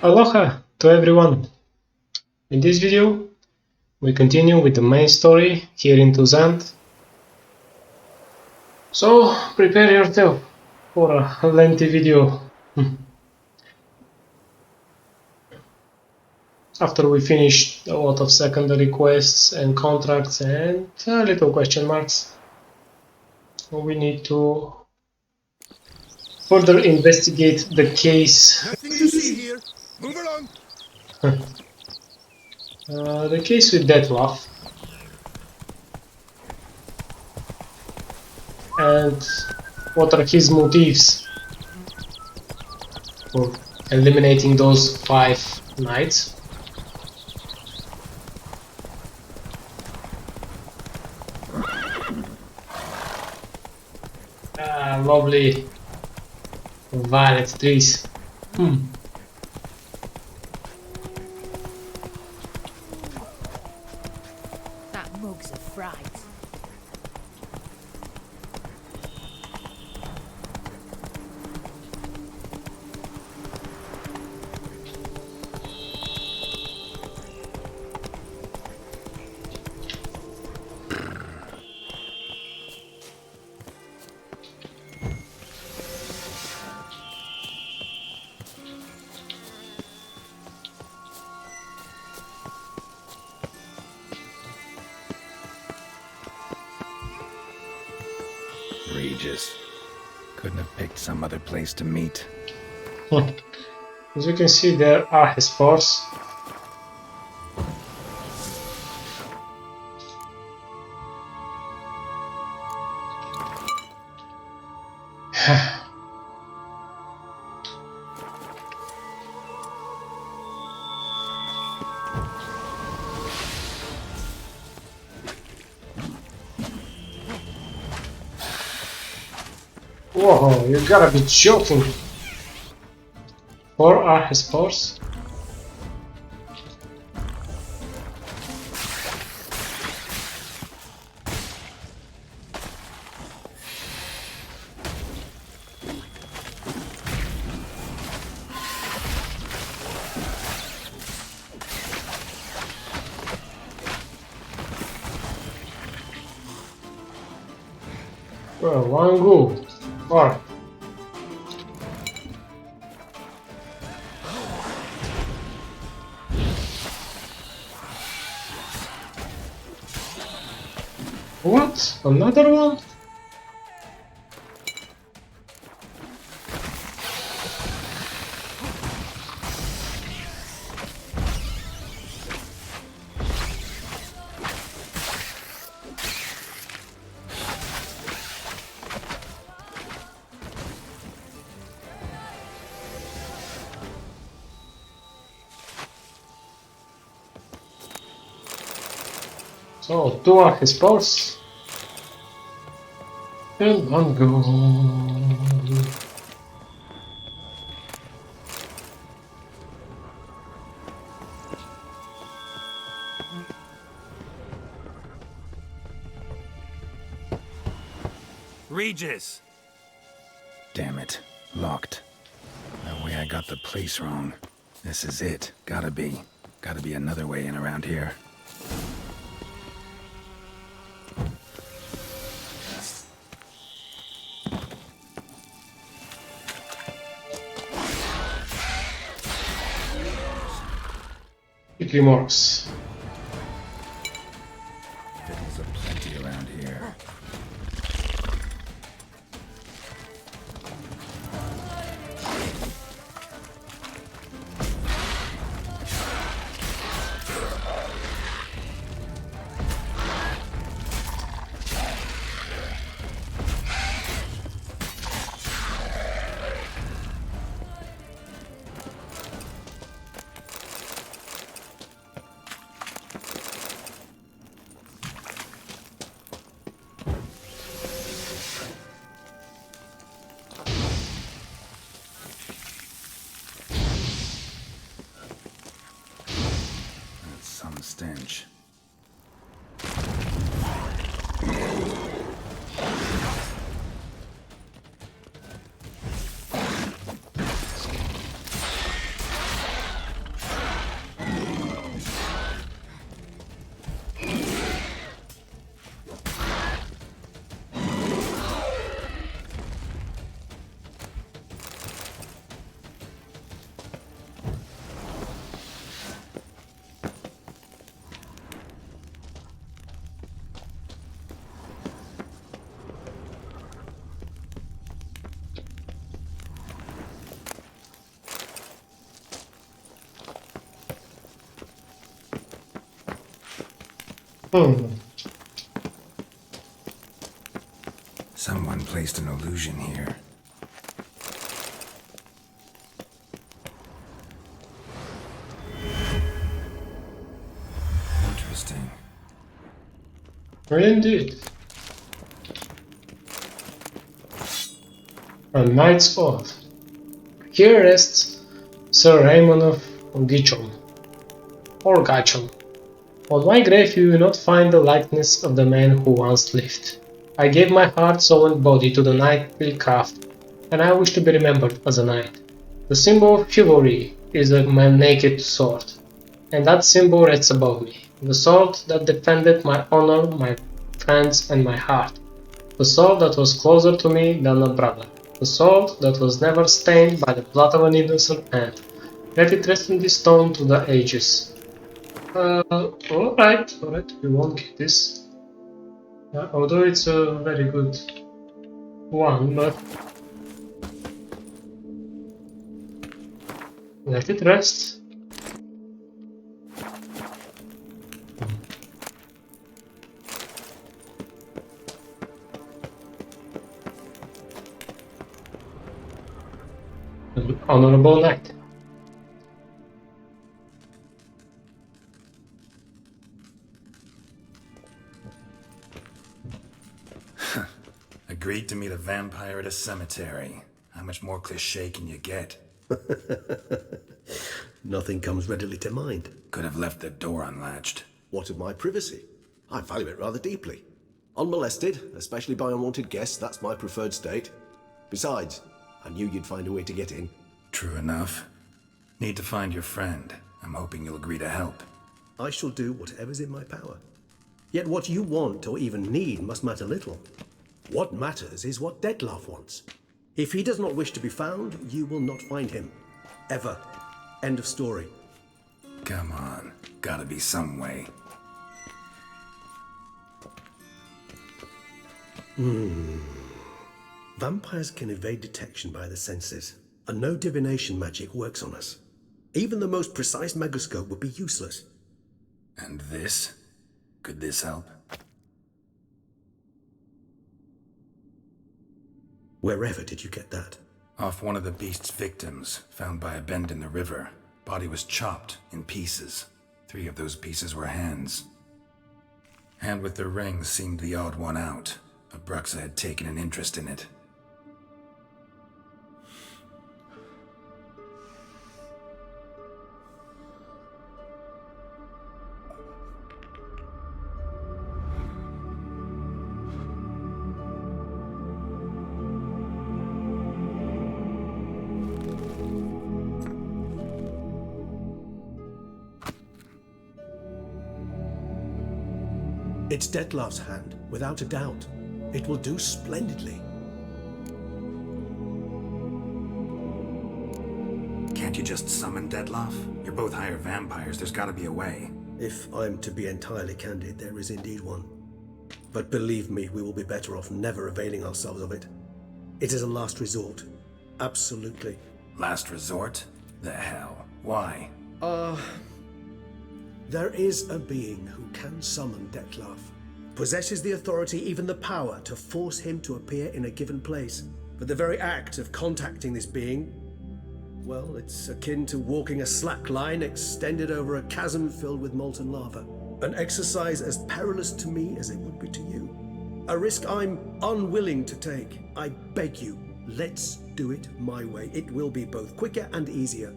Aloha to everyone! In this video, we continue with the main story here in Tuzand. So, prepare yourself for a lengthy video. After we finish a lot of secondary quests and contracts and little question marks, we need to further investigate the case. Nothing to see here. Move along. The case with Detlef. And what are his motives for eliminating those 5 knights? Lovely violet trees. That mug's a fright. Regis. Couldn't have picked some other place to meet. As you can see, there are his force. Whoa, you gotta be joking! 4 are his force? Well, one go. Alright. What? Another one? So, 2 are his force. And 1 go. Regis! Damn it. Locked. No way I got the place wrong. This is it. Gotta be. Gotta be another way in around here. Quickly marks. Fiddles are plenty around here. Some stench. Hmm. Someone placed an illusion here. Interesting. Indeed. A Knight's Oath. Here rests Sir Raymond of Gichon, or Gachon. On my grave you will not find the likeness of the man who once lived. I gave my heart, soul and body to the knightly craft, and I wish to be remembered as a knight. The symbol of chivalry is a naked sword, and that symbol rests above me. The sword that defended my honor, my friends, and my heart. The sword that was closer to me than a brother. The sword that was never stained by the blood of an innocent hand. Let it rest in this stone to the ages. Alright, we won't get this. Although it's a very good one, but let it rest. An honorable knight. Agreed to meet a vampire at a cemetery. How much more cliché can you get? Nothing comes readily to mind. Could have left the door unlatched. What of my privacy? I value it rather deeply. Unmolested, especially by unwanted guests, that's my preferred state. Besides, I knew you'd find a way to get in. True enough. Need to find your friend. I'm hoping you'll agree to help. I shall do whatever's in my power. Yet what you want or even need must matter little. What matters is what Dettlaff wants. If he does not wish to be found, you will not find him. Ever. End of story. Come on. Gotta be some way. Vampires can evade detection by the senses, and no divination magic works on us. Even the most precise megascope would be useless. And this? Could this help? Wherever did you get that? Off one of the beast's victims, found by a bend in the river. Body was chopped in pieces. 3 of those pieces were hands. Hand with the ring seemed the odd one out. Abruxa had taken an interest in it. It's Dettlaff's hand, without a doubt. It will do splendidly. Can't you just summon Dettlaff? You're both higher vampires, there's gotta be a way. If I'm to be entirely candid, there is indeed one. But believe me, we will be better off never availing ourselves of it. It is a last resort. Absolutely. Last resort? The hell? Why? There is a being who can summon Dettlaff. Possesses the authority, even the power, to force him to appear in a given place. But the very act of contacting this being, well, it's akin to walking a slack line extended over a chasm filled with molten lava. An exercise as perilous to me as it would be to you. A risk I'm unwilling to take. I beg you, let's do it my way. It will be both quicker and easier.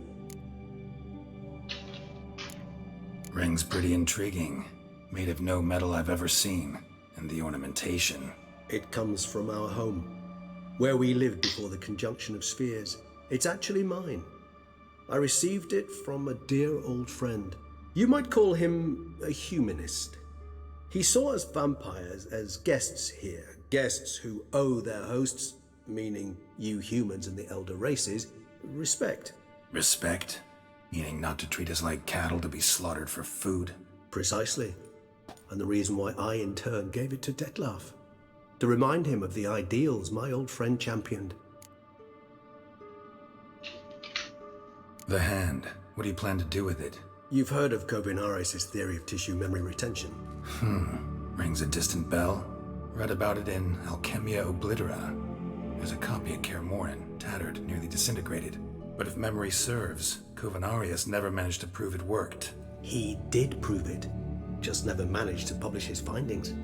Ring's pretty intriguing. Made of no metal I've ever seen. And the ornamentation. It comes from our home, where we lived before the conjunction of spheres. It's actually mine. I received it from a dear old friend. You might call him a humanist. He saw us vampires as guests here, guests who owe their hosts, meaning you humans and the elder races, respect. Respect? Meaning not to treat us like cattle to be slaughtered for food? Precisely. And the reason why I, in turn, gave it to Dettlaff. To remind him of the ideals my old friend championed. The hand. What do you plan to do with it? You've heard of Kobinaris' theory of tissue memory retention. Rings a distant bell. Read about it in Alchemia Oblitera. There's a copy at Kaer Morhen, tattered, nearly disintegrated. But if memory serves, Covenarius never managed to prove it worked. He did prove it, just never managed to publish his findings.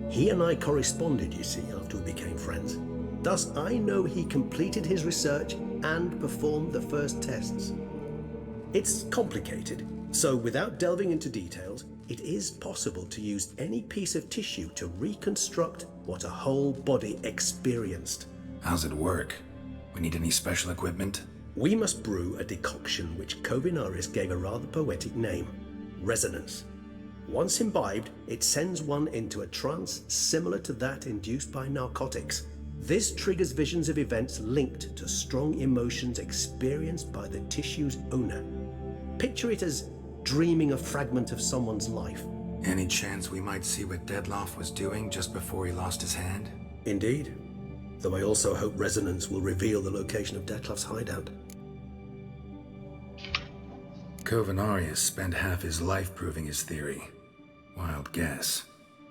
He and I corresponded, you see, after we became friends. Thus, I know he completed his research and performed the first tests. It's complicated, so without delving into details, it is possible to use any piece of tissue to reconstruct what a whole body experienced. How's it work? We need any special equipment? We must brew a decoction which Covenarius gave a rather poetic name, resonance. Once imbibed, it sends one into a trance similar to that induced by narcotics. This triggers visions of events linked to strong emotions experienced by the tissue's owner. Picture it as dreaming a fragment of someone's life. Any chance we might see what Dettlaff was doing just before he lost his hand? Indeed. Though I also hope resonance will reveal the location of Dettlaff's hideout. Covenarius spent half his life proving his theory. Wild guess.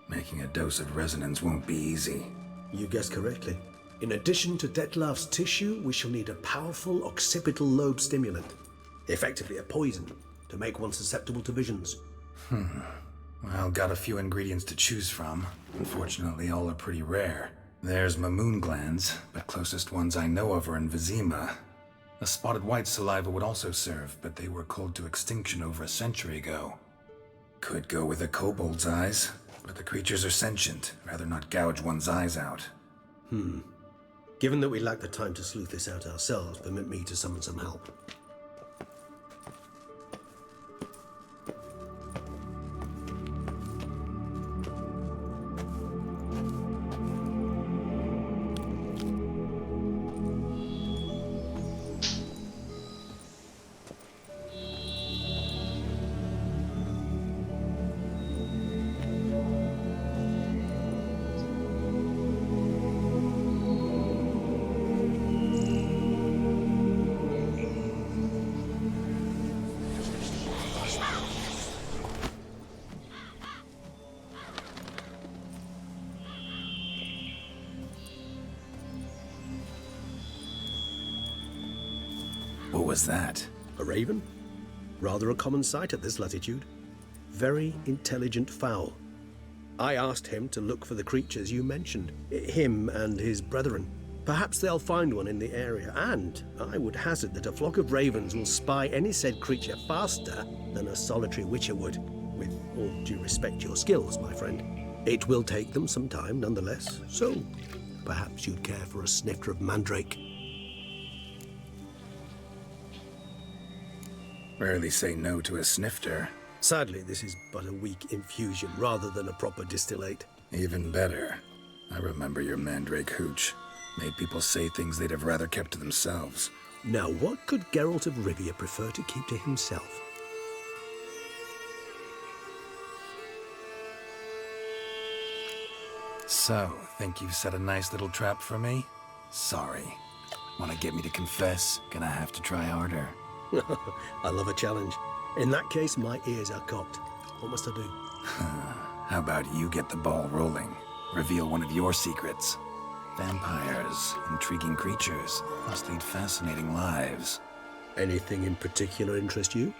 Making a dose of resonance won't be easy. You guessed correctly. In addition to Dettlaff's tissue, we shall need a powerful occipital lobe stimulant. Effectively a poison, to make one susceptible to visions. Well, got a few ingredients to choose from. Unfortunately, all are pretty rare. There's Mamoon glands, but closest ones I know of are in Vizima. A spotted white saliva would also serve, but they were cold to extinction over a century ago. Could go with a kobold's eyes, but the creatures are sentient. Rather not gouge one's eyes out. Given that we lack the time to sleuth this out ourselves, permit me to summon some help. What was that? A raven? Rather a common sight at this latitude. Very intelligent fowl. I asked him to look for the creatures you mentioned, him and his brethren. Perhaps they'll find one in the area, and I would hazard that a flock of ravens will spy any said creature faster than a solitary witcher would. With all due respect to your skills, my friend. It will take them some time, nonetheless, so perhaps you'd care for a snifter of mandrake. Rarely say no to a snifter. Sadly, this is but a weak infusion rather than a proper distillate. Even better. I remember your mandrake hooch. Made people say things they'd have rather kept to themselves. Now, what could Geralt of Rivia prefer to keep to himself? So, think you've set a nice little trap for me? Sorry. Want to get me to confess? Gonna have to try harder. I love a challenge. In that case, my ears are cocked. What must I do? How about you get the ball rolling? Reveal one of your secrets. Vampires, intriguing creatures, must lead fascinating lives. Anything in particular interest you?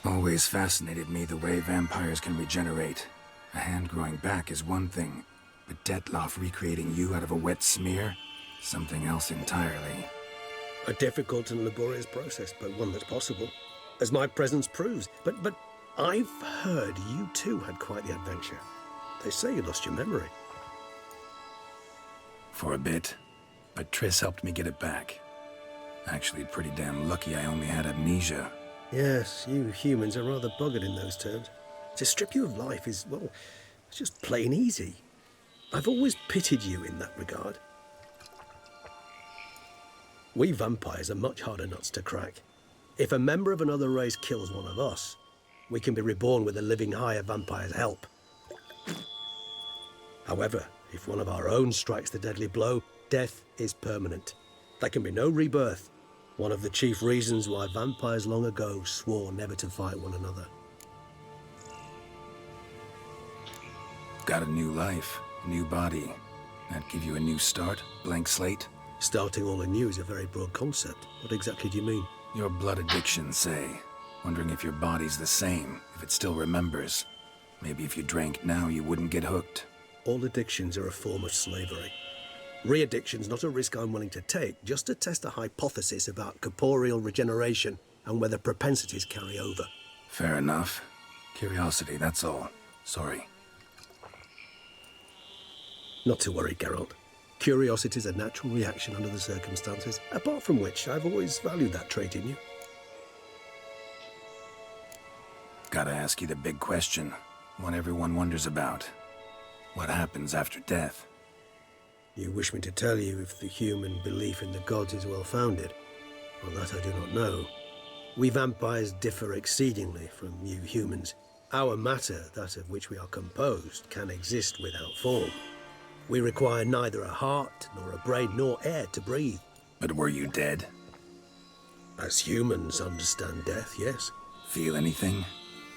Always fascinated me the way vampires can regenerate. A hand growing back is one thing, but Dettlaff recreating you out of a wet smear? Something else entirely. A difficult and laborious process, but one that's possible, as my presence proves. But I've heard you too had quite the adventure. They say you lost your memory. For a bit, but Triss helped me get it back. Actually, pretty damn lucky I only had amnesia. Yes, you humans are rather buggered in those terms. To strip you of life is, well, it's just plain easy. I've always pitied you in that regard. We vampires are much harder nuts to crack. If a member of another race kills one of us, we can be reborn with a living higher vampire's help. However, if one of our own strikes the deadly blow, death is permanent. There can be no rebirth. One of the chief reasons why vampires long ago swore never to fight one another. Got a new life, a new body. That give you a new start? Blank slate? Starting all anew is a very broad concept. What exactly do you mean? Your blood addiction, say. Wondering if your body's the same, if it still remembers. Maybe if you drank now, you wouldn't get hooked. All addictions are a form of slavery. Re-addiction's not a risk I'm willing to take, just to test a hypothesis about corporeal regeneration and whether propensities carry over. Fair enough. Curiosity, that's all. Sorry. Not to worry, Geralt. Curiosity's a natural reaction under the circumstances, apart from which I've always valued that trait in you. Gotta ask you the big question. One everyone wonders about. What happens after death? You wish me to tell you if the human belief in the gods is well-founded? Well, that I do not know. We vampires differ exceedingly from you humans. Our matter, that of which we are composed, can exist without form. We require neither a heart, nor a brain, nor air to breathe. But were you dead? As humans understand death, yes. Feel anything?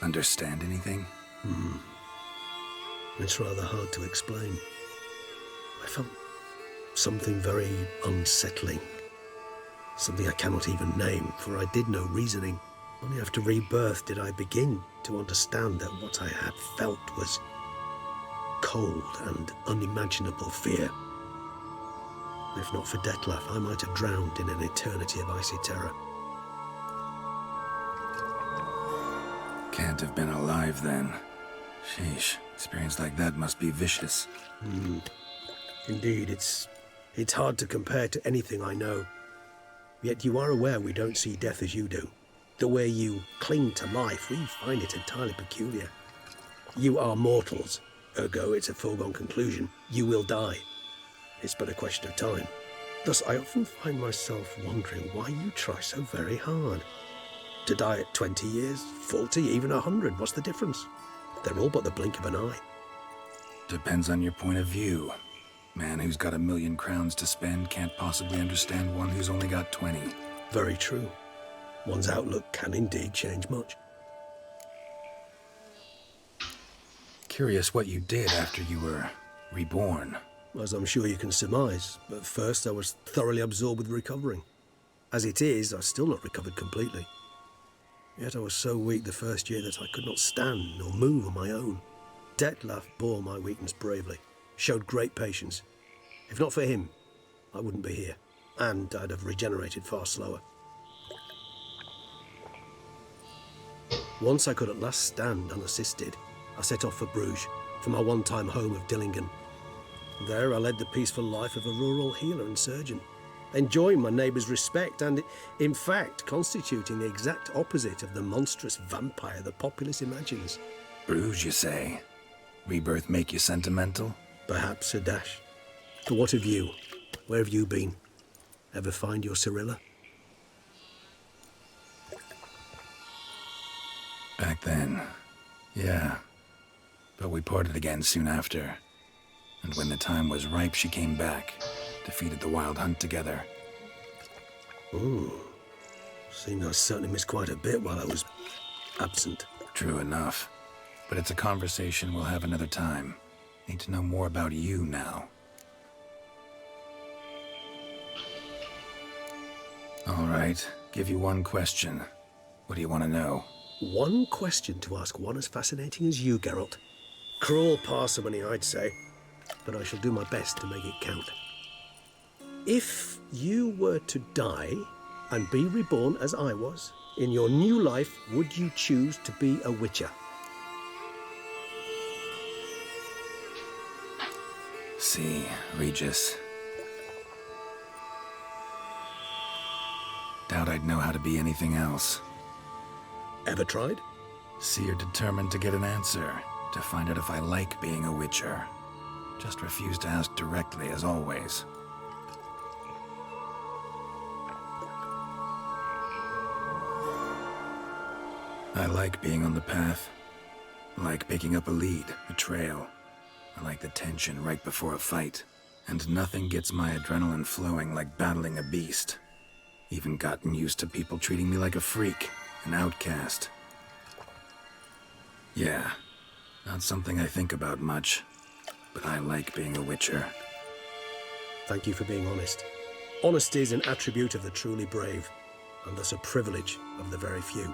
Understand anything? It's rather hard to explain. I felt something very unsettling. Something I cannot even name, for I did no reasoning. Only after rebirth did I begin to understand that what I had felt was cold and unimaginable fear. If not for Detlef, I might have drowned in an eternity of icy terror. Can't have been alive then. Sheesh, experience like that must be vicious. Indeed, it's hard to compare to anything I know. Yet you are aware we don't see death as you do. The way you cling to life, we find it entirely peculiar. You are mortals, ergo it's a foregone conclusion. You will die. It's but a question of time. Thus, I often find myself wondering why you try so very hard. To die at 20 years, 40, even 100, what's the difference? They're all but the blink of an eye. Depends on your point of view. Man who's got 1,000,000 crowns to spend can't possibly understand one who's only got 20. Very true. One's outlook can indeed change much. Curious what you did after you were reborn. As I'm sure you can surmise, but first I was thoroughly absorbed with recovering. As it is, I've still not recovered completely. Yet I was so weak the first year that I could not stand nor move on my own. Detlef bore my weakness bravely, showed great patience. If not for him, I wouldn't be here, and I'd have regenerated far slower. Once I could at last stand unassisted, I set off for Bruges, for my one-time home of Dillingen. There I led the peaceful life of a rural healer and surgeon, enjoying my neighbours' respect and, in fact, constituting the exact opposite of the monstrous vampire the populace imagines. Bruges, you say? Rebirth make you sentimental? Perhaps a dash. But what of you? Where have you been? Ever find your Cyrilla? Back then, yeah. But we parted again soon after. And when the time was ripe, she came back. Defeated the Wild Hunt together. Ooh. Seems I certainly missed quite a bit while I was absent. True enough. But it's a conversation we'll have another time. Need to know more about you now. All right. Give you one question. What do you want to know? One question to ask one as fascinating as you, Geralt. Cruel parsimony, I'd say. But I shall do my best to make it count. If you were to die and be reborn as I was, in your new life, would you choose to be a witcher? See, Regis. Doubt I'd know how to be anything else. Ever tried? See, you're determined to get an answer, to find out if I like being a witcher. Just refuse to ask directly, as always. I like being on the path. I like picking up a lead, a trail. I like the tension right before a fight. And nothing gets my adrenaline flowing like battling a beast. Even gotten used to people treating me like a freak, an outcast. Yeah, not something I think about much, but I like being a witcher. Thank you for being honest. Honesty is an attribute of the truly brave, and thus a privilege of the very few.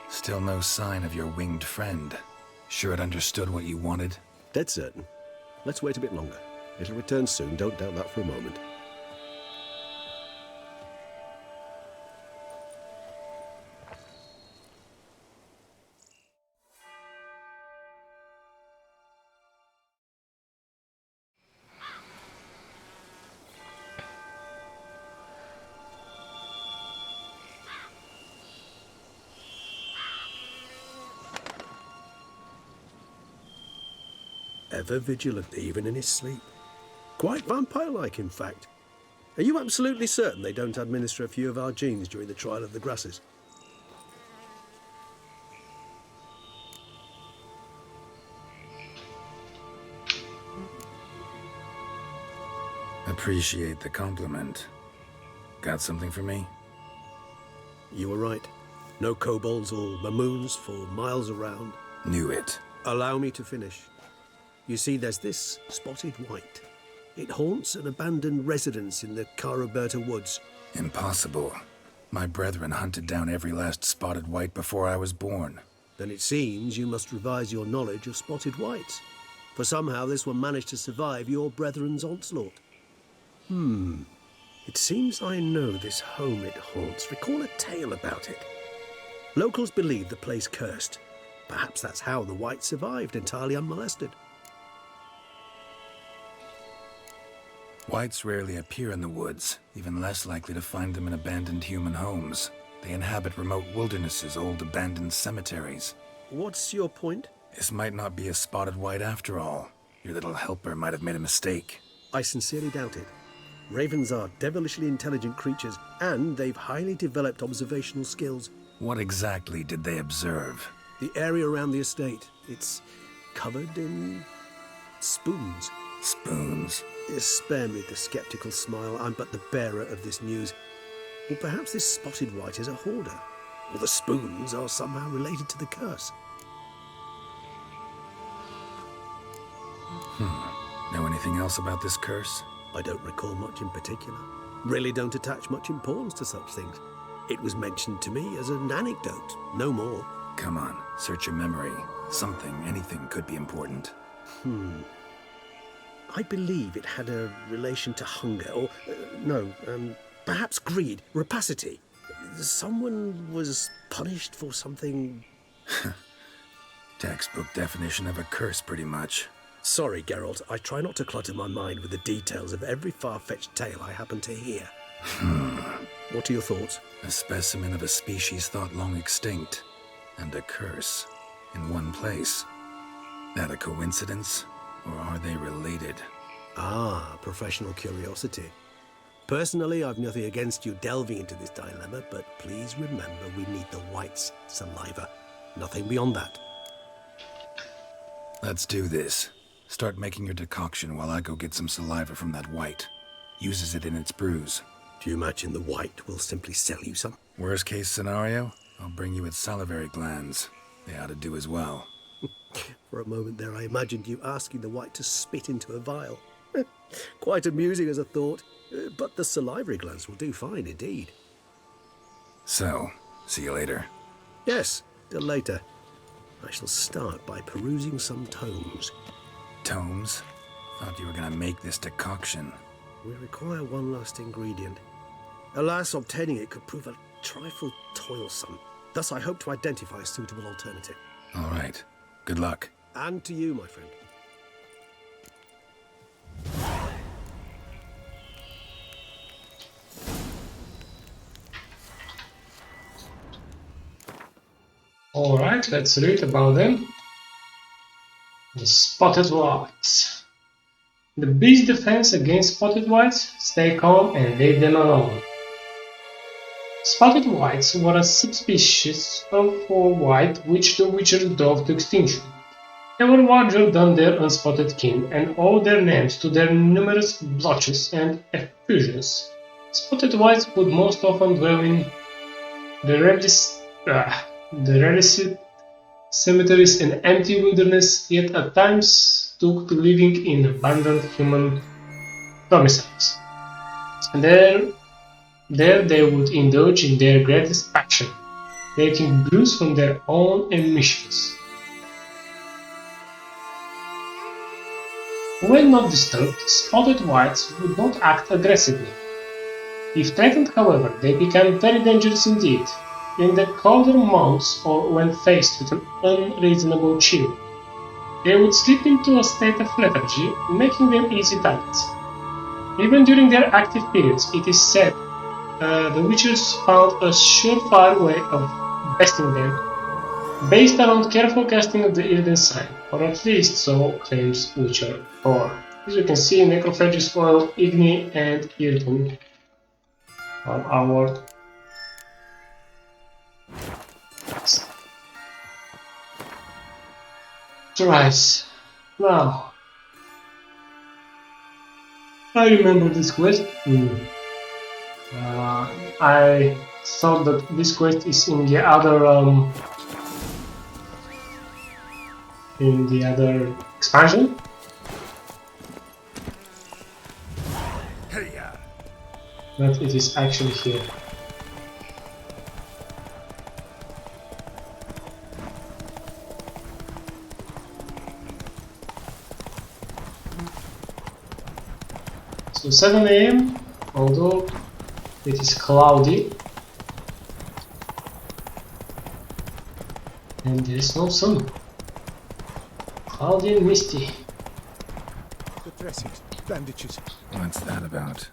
Still no sign of your winged friend. Sure it understood what you wanted? Dead certain. Let's wait a bit longer. It'll return soon, don't doubt that for a moment. Ever vigilant, even in his sleep. Quite vampire-like, in fact. Are you absolutely certain they don't administer a few of our genes during the trial of the grasses? Appreciate the compliment. Got something for me? You were right. No kobolds or mamoons for miles around. Knew it. Allow me to finish. You see, there's this spotted white. It haunts an abandoned residence in the Caraberta woods. Impossible. My brethren hunted down every last spotted white before I was born. Then it seems you must revise your knowledge of spotted whites. For somehow this one managed to survive your brethren's onslaught. It seems I know this home it haunts. Recall a tale about it. Locals believe the place cursed. Perhaps that's how the whites survived entirely unmolested. Whites rarely appear in the woods, even less likely to find them in abandoned human homes. They inhabit remote wildernesses, old abandoned cemeteries. What's your point? This might not be a spotted white after all. Your little helper might have made a mistake. I sincerely doubt it. Ravens are devilishly intelligent creatures, and they've highly developed observational skills. What exactly did they observe? The area around the estate, it's covered in spoons. Spoons? Spare me the skeptical smile. I'm but the bearer of this news. Or perhaps this spotted white is a hoarder, or the spoons are somehow related to the curse. Know anything else about this curse? I don't recall much in particular. Really don't attach much importance to such things. It was mentioned to me as an anecdote, no more. Come on, search your memory. Something, anything could be important. I believe it had a relation to hunger, or, perhaps greed, rapacity. Someone was punished for something... Textbook definition of a curse, pretty much. Sorry, Geralt, I try not to clutter my mind with the details of every far-fetched tale I happen to hear. What are your thoughts? A specimen of a species thought long extinct, and a curse, in one place. That a coincidence? Or are they related? Ah, professional curiosity. Personally, I've nothing against you delving into this dilemma, but please remember we need the white's saliva. Nothing beyond that. Let's do this. Start making your decoction while I go get some saliva from that white. Uses it in its brews. Do you imagine the white will simply sell you some? Worst case scenario, I'll bring you its salivary glands. They ought to do as well. For a moment there, I imagined you asking the white to spit into a vial. Quite amusing as a thought, but the salivary glands will do fine indeed. So, see you later. Yes, till later. I shall start by perusing some tomes. Tomes? Thought you were gonna make this decoction. We require one last ingredient. Alas, obtaining it could prove a trifle toilsome. Thus, I hope to identify a suitable alternative. All right. Good luck. And to you, my friend. Alright, let's read about them. The spotted whites. The beast's defense against spotted whites: stay calm and leave them alone. Spotted whites were a subspecies of white which the Witcher dove to extinction. Ever larger than their unspotted kin, and owe their names to their numerous blotches and effusions. Spotted whites would most often dwell in the rarest cemeteries and empty wilderness, yet at times took to living in abandoned human domiciles. There they would indulge in their greatest passion, making brews from their own emissions. When not disturbed, spotted whites would not act aggressively. If threatened, however, they became very dangerous indeed, in the colder months or when faced with an unreasonable chill. They would slip into a state of lethargy, making them easy targets. Even during their active periods, it is said the witchers found a surefire way of besting them, based around careful casting of the Ilden sign, or at least so claims Witcher 4. As you can see, Necrophagus Oil, Igni, and Ilden are our tries. Now, I remember this quest. I thought that this quest is in the other expansion, but it is actually here. So 7 AM, although it is cloudy and there is no sun. Cloudy and misty. The dressings, bandages. What's that about?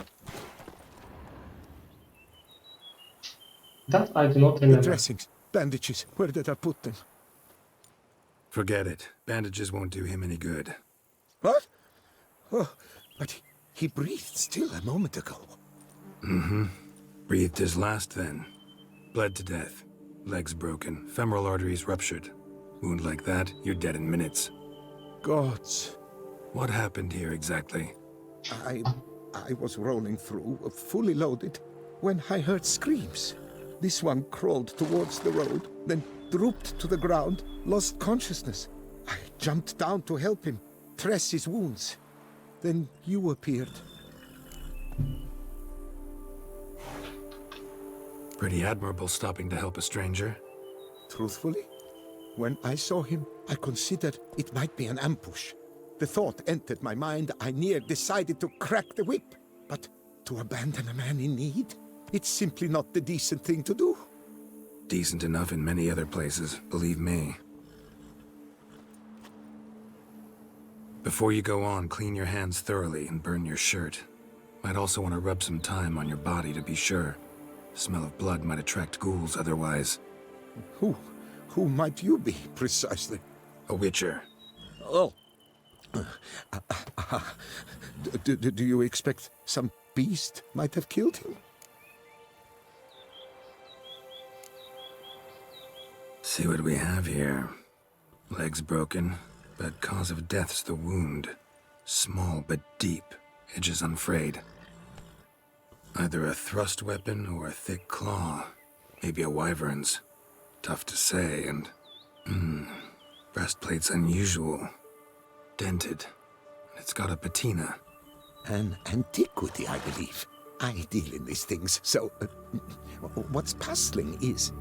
That I do not The remember. dressings, bandages. Where did I put them? Forget it. Bandages won't do him any good. What? Oh, but he breathed still a moment ago. Breathed his last then. Bled to death. Legs broken. Femoral arteries ruptured. Wound like that, you're dead in minutes. Gods. What happened here exactly? I was rolling through, fully loaded, when I heard screams. This one crawled towards the road, then drooped to the ground, lost consciousness. I jumped down to help him, dress his wounds. Then you appeared. Pretty admirable stopping to help a stranger. Truthfully, when I saw him, I considered it might be an ambush. The thought entered my mind, I near decided to crack the whip. But to abandon a man in need? It's simply not the decent thing to do. Decent enough in many other places, believe me. Before you go on, clean your hands thoroughly and burn your shirt. Might also want to rub some thyme on your body to be sure. Smell of blood might attract ghouls otherwise. Who might you be, precisely? A witcher. Oh. Do you expect some beast might have killed him? See what we have here. Legs broken, but cause of death's the wound. Small but deep, edges unfrayed. Either a thrust weapon or a thick claw. Maybe a wyvern's. Tough to say, and... breastplate's unusual. Dented. It's got a patina. An antiquity, I believe. I deal in these things, so... what's puzzling is,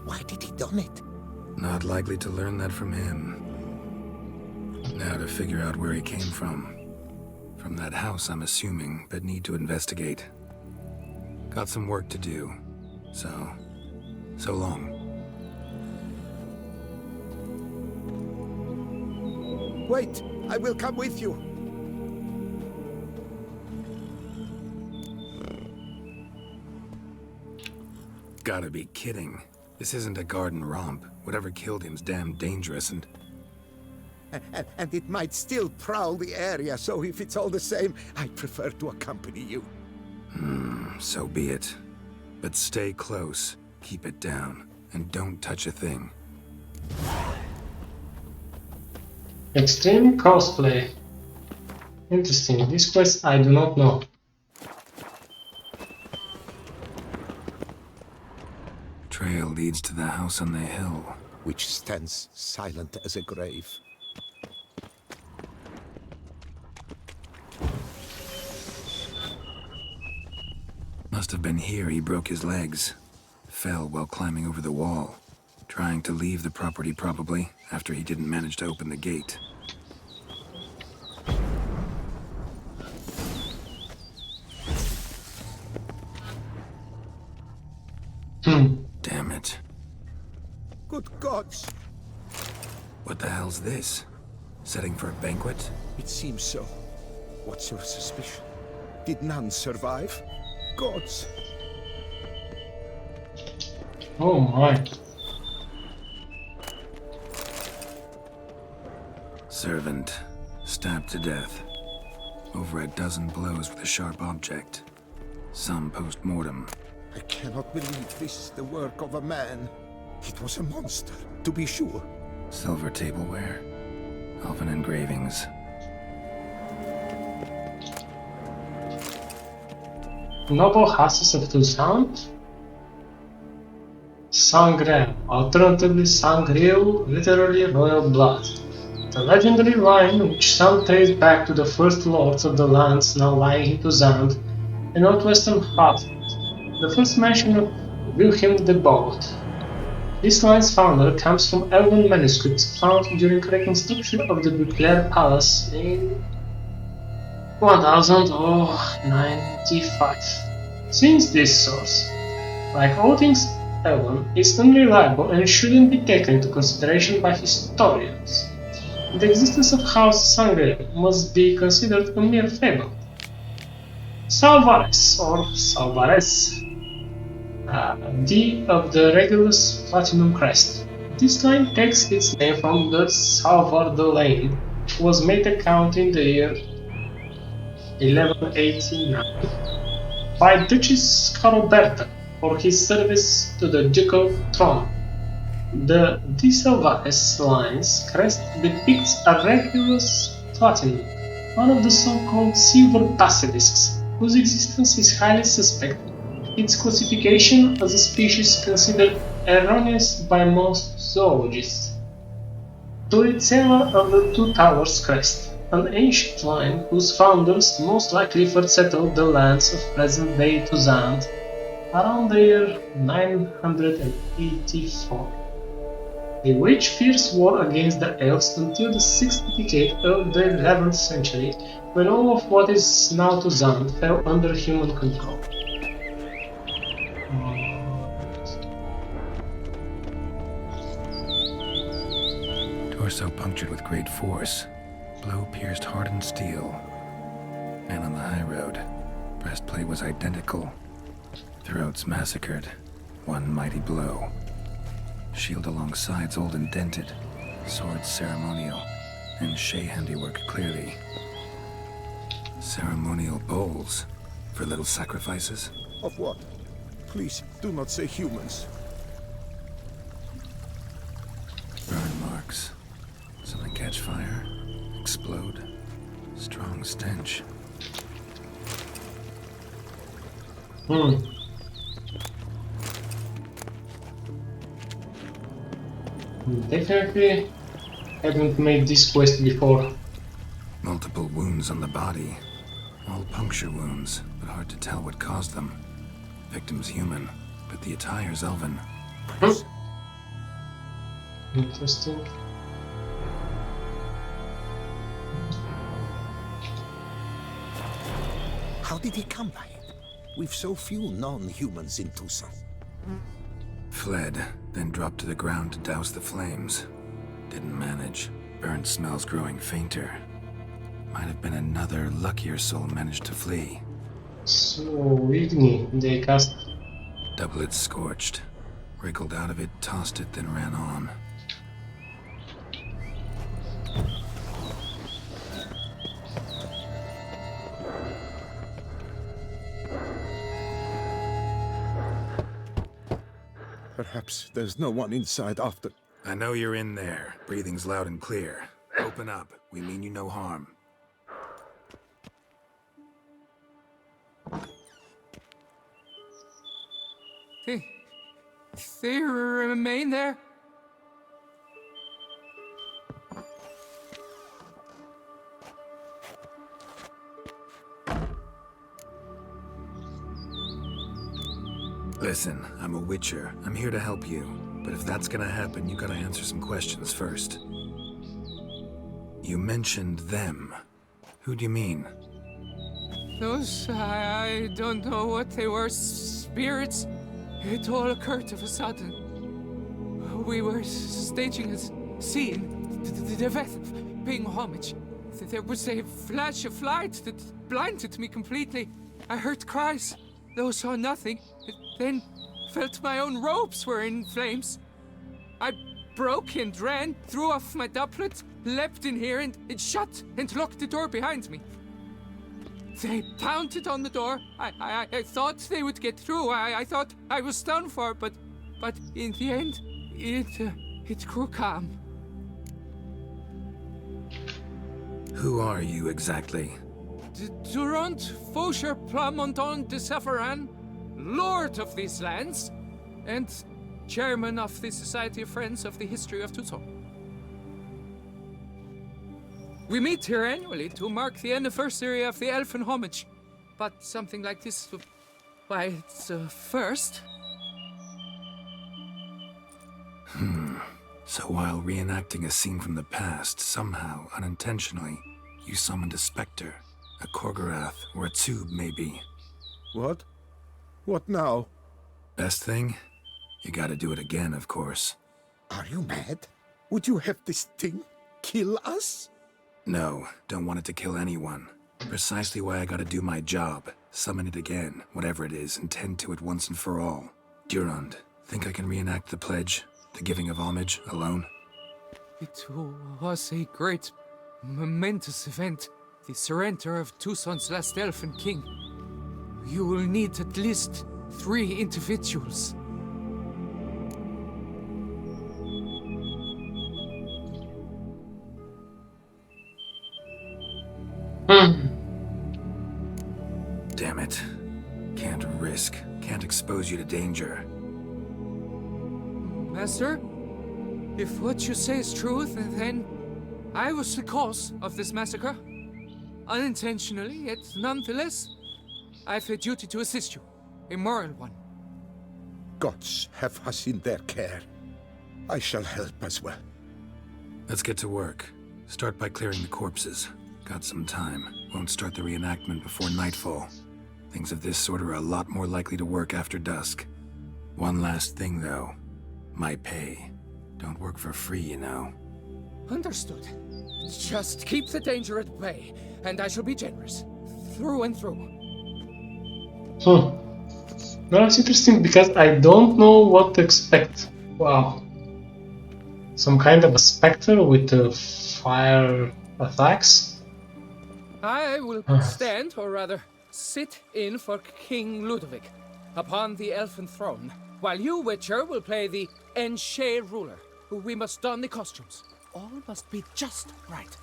why did he don it? Not likely to learn that from him. Now to figure out where he came from. From that house, I'm assuming, but need to investigate. Got some work to do. So long. Wait, I will come with you. Gotta be kidding. This isn't a garden romp. Whatever killed him's damn dangerous and... And it might still prowl the area, so if it's all the same, I prefer to accompany you. So be it. But stay close, keep it down, and don't touch a thing. Extreme cosplay. Interesting. This quest I do not know. Trail leads to the house on the hill. which stands silent as a grave. Must have been here he broke his legs. Fell while climbing over the wall. Trying to leave the property probably, after he didn't manage to open the gate. Damn it. Good gods! What the hell's this? Setting for a banquet? It seems so. What's your suspicion? Did none survive? Gods! Oh my. Servant. Stabbed to death. Over a dozen blows with a sharp object. Some post-mortem. I cannot believe this is the work of a man. It was a monster, to be sure. Silver tableware. Elven engravings. Noble houses of Toussaint? Sangreal, alternatively Sangreal, literally royal blood. The legendary line, which some trace back to the first lords of the lands now lying in Toussaint, the northwestern Heartland. The first mention of Wilhelm the Bold. This line's founder comes from Elven manuscripts found during reconstruction of the Buclair Palace in 1095. Since this source, like all things Elven, is unreliable and shouldn't be taken into consideration by historians, the existence of House Sangreal must be considered a mere fable. Salvares, or Salvares, D of the Regulus Platinum Crest. This line takes its name from the Salvar de Lane, which was made a count in the year 1189 by Duchess Caroberta for his service to the ducal throne. The De Salvares line's crest depicts a Regulus Platinum, one of the so-called silver basilisks, whose existence is highly suspect. Its classification as a species considered erroneous by most zoologists. Turritella of the Two Towers crest, an ancient line whose founders most likely first settled the lands of present-day Toussaint around the year 984. They waged fierce war against the elves until the 6th decade of the 11th century, when all of what is now Toussaint fell under human control. Torso punctured with great force. Blow pierced hardened steel. Man on the high road. Breastplate was identical. Throats massacred. One mighty blow. Shield along sides old and dented. Swords ceremonial. And Shea handiwork clearly. Ceremonial bowls. For little sacrifices? Of what? Please, do not say humans. Burn marks. Something catch fire. Explode. Strong stench. Definitely haven't made this quest before. Multiple wounds on the body. All puncture wounds, but hard to tell what caused them. Victim's human, but the attire's elven. Interesting. How did he come by it? We've so few non-humans in Toussaint. Fled, then dropped to the ground to douse the flames. Didn't manage. Burnt smells growing fainter. Might have been another luckier soul managed to flee. So, Igni, they cast. Doublet scorched. Wriggled out of it, tossed it, then ran on. Perhaps there's no one inside after. I know you're in there. Breathing's loud and clear. Open up. We mean you no harm. They remain there? Listen, I'm a witcher. I'm here to help you. But if that's gonna happen, you gotta answer some questions first. You mentioned them. Who do you mean? Those, I don't know what they were. Spirits? It all occurred of a sudden. We were staging a scene, the death of paying homage. There was a flash of light that blinded me completely. I heard cries, though saw nothing. Then felt my own robes were in flames. I broke and ran, threw off my doublet, leapt in here and shut and locked the door behind me. They pounded on the door. I thought they would get through. I thought I was done for, but in the end, it grew calm. Who are you exactly? Durant Faucher Plamondon de Safaran, Lord of these lands, and Chairman of the Society of Friends of the History of Tucson. We meet here annually to mark the anniversary of the Elven Homage, but something like this, why, it's a first. So while reenacting a scene from the past, somehow, unintentionally, you summoned a specter, a Korgorath, or a tube, maybe. What? What now? Best thing? You gotta do it again, of course. Are you mad? Would you have this thing kill us? No, don't want it to kill anyone. Precisely why I gotta do my job. Summon it again, whatever it is, and tend to it once and for all. Durand, think I can reenact the pledge? The giving of homage, alone? It was a great, momentous event. The surrender of Tucson's last Elven King. You will need at least 3 individuals. Damn it. Can't risk. Can't expose you to danger. Master, if what you say is true, then I was the cause of this massacre. Unintentionally, yet nonetheless, I've a duty to assist you. A moral one. Gods have us in their care. I shall help as well. Let's get to work. Start by clearing the corpses. Got some time. Won't start the reenactment before nightfall. Things of this sort are a lot more likely to work after dusk. One last thing, though. My pay. Don't work for free, you know. Understood. Just keep the danger at bay, and I shall be generous. Through and through. That's interesting because I don't know what to expect. Wow. Some kind of a specter with fire attacks? I will stand, or rather, sit in for King Ludovic upon the elfin throne, while you, Witcher, will play the Enche ruler, who we must don the costumes. All must be just right.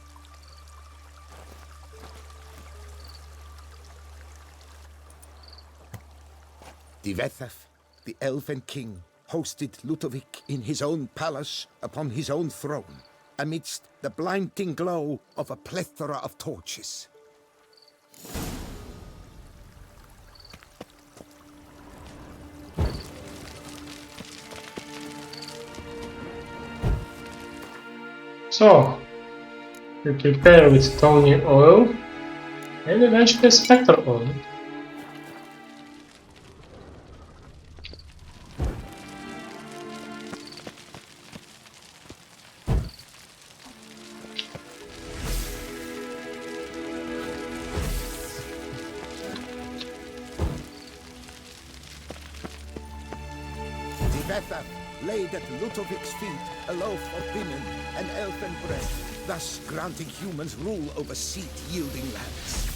Divethaf, the Elven King, hosted Ludovic in his own palace upon his own throne, amidst the blinding glow of a plethora of torches. So, we prepare with stony oil and eventually spectre oil. Divethaf laid at Ludovic's feet a loaf of linen and elfin bread, thus granting humans rule over seed-yielding lands.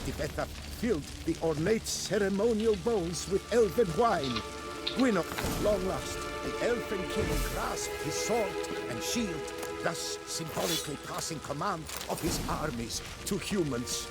Tifetha filled the ornate ceremonial bowls with elven wine. Gwyneth, at long last, the Elven King grasped his sword and shield, thus symbolically passing command of his armies to humans.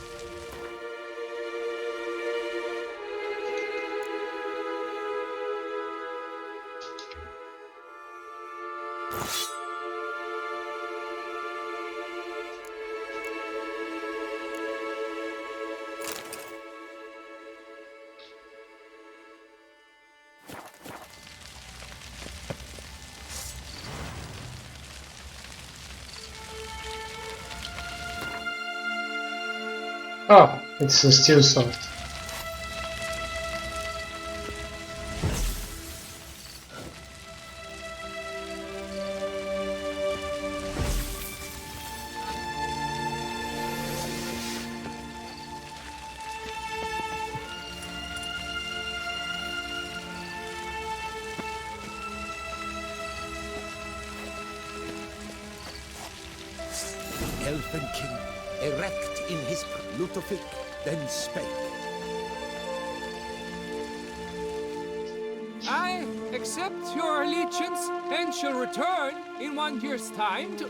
Oh, it's a steel sword. Elven King, erect in his Lutofic, then spake. I accept your allegiance and shall return in 1 year's time to...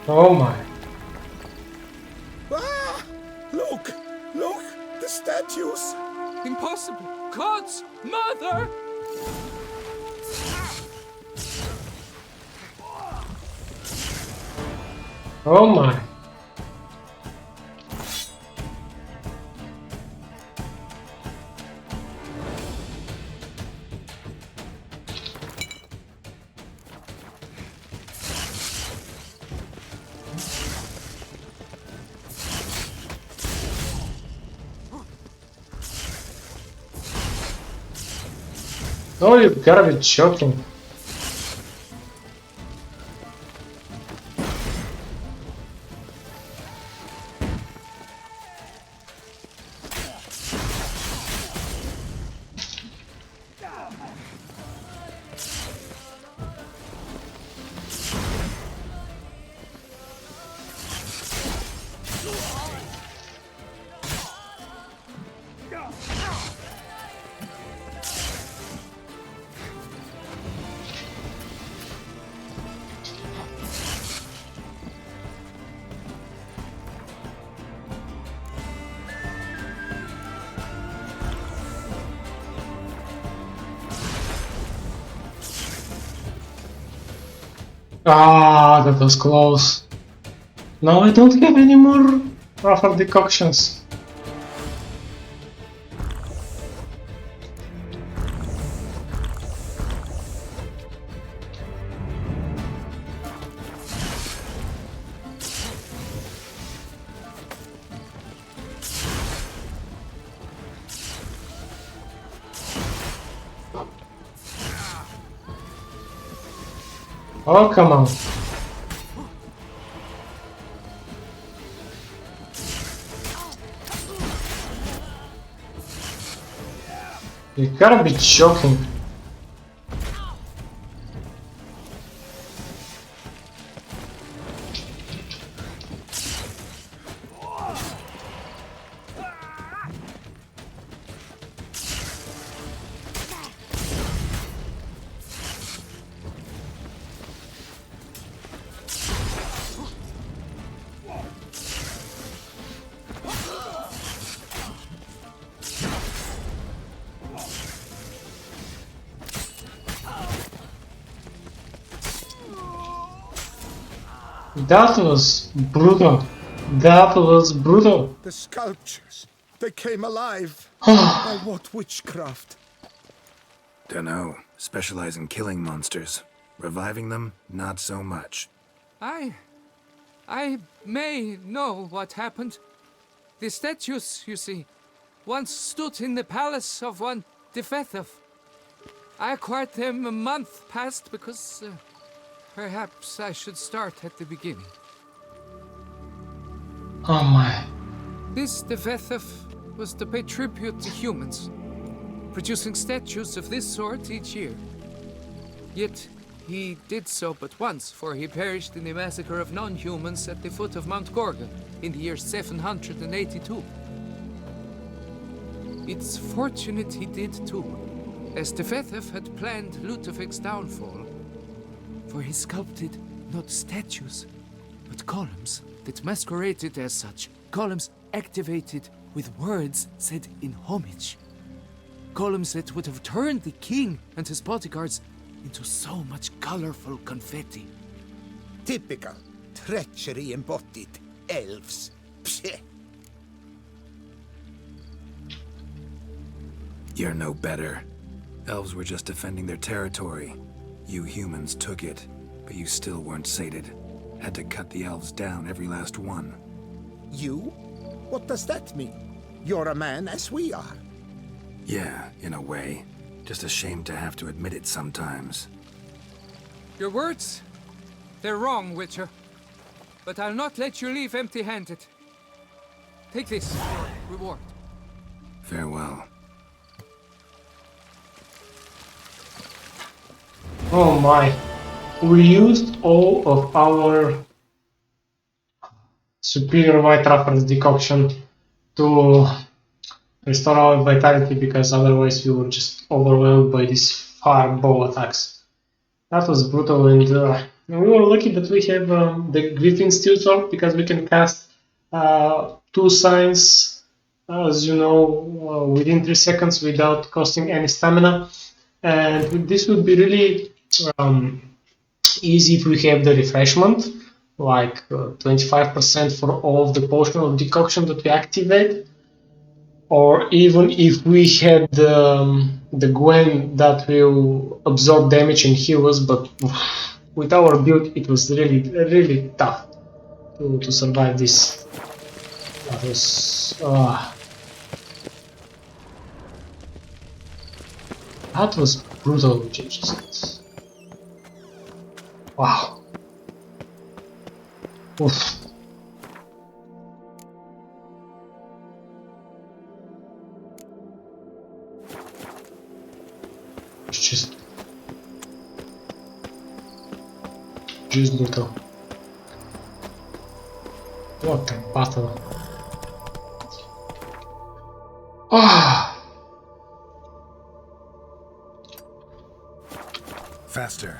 Oh my. Ah! Look! Look! The statues! Impossible! God's mother! Oh my. Oh, you gotta be joking. Ah, that was close. Now I don't have any more rougher decoctions. Oh, come on. You gotta be joking. That was brutal. That was brutal. The sculptures, they came alive. By what witchcraft? Dunno. Specialize in killing monsters. Reviving them, not so much. I may know what happened. The statues, you see, once stood in the palace of one Tifetha. I acquired them a month past because perhaps I should start at the beginning. Oh my. This Tifetha was to pay tribute to humans, producing statues of this sort each year. Yet he did so but once, for he perished in the massacre of non-humans at the foot of Mount Gorgon in the year 782. It's fortunate he did too, as Tefethef had planned Lutefic's downfall. For he sculpted not statues, but columns that masqueraded as such. Columns activated with words said in homage. Columns that would have turned the king and his bodyguards into so much colorful confetti. Typical. Treachery embodied. Elves. Psheh. You're no better. Elves were just defending their territory. You humans took it, but you still weren't sated. Had to cut the elves down, every last one. You? What does that mean? You're a man as we are. Yeah, in a way. Just ashamed to have to admit it sometimes. Your words? They're wrong, Witcher. But I'll not let you leave empty-handed. Take this, your reward. Farewell. Oh my. We used all of our superior white truffles decoction to restore our vitality, because otherwise we were just overwhelmed by these fireball attacks. That was brutal, and we were lucky that we have the Griffin Steel Sword, because we can cast 2 signs, as you know, within 3 seconds without costing any stamina. And this would be really easy if we have the refreshment, like 25% for all of the potion of decoction that we activate, or even if we had the Gwen that will absorb damage and heal us, but with our build it was really tough to survive this. That was that was brutal, just wow. Oof. It's just brutal. What a battle. Ah. Faster.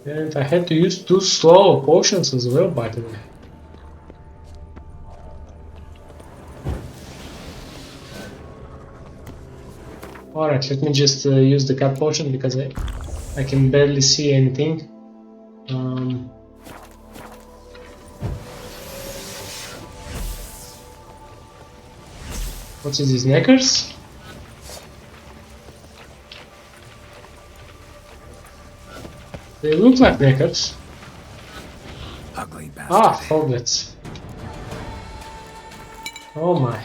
And I had to use 2 slow potions as well, by the way. Alright, let me just use the cat potion, because I can barely see anything. What is these knackers? They look like knackers. Ugly bastard. Ah, hoglets. Oh my.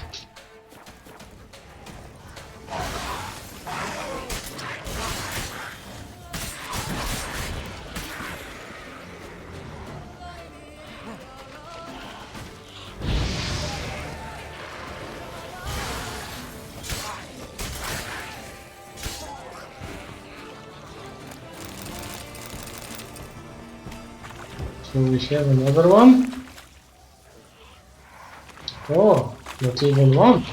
So we have another one. Oh, not even one.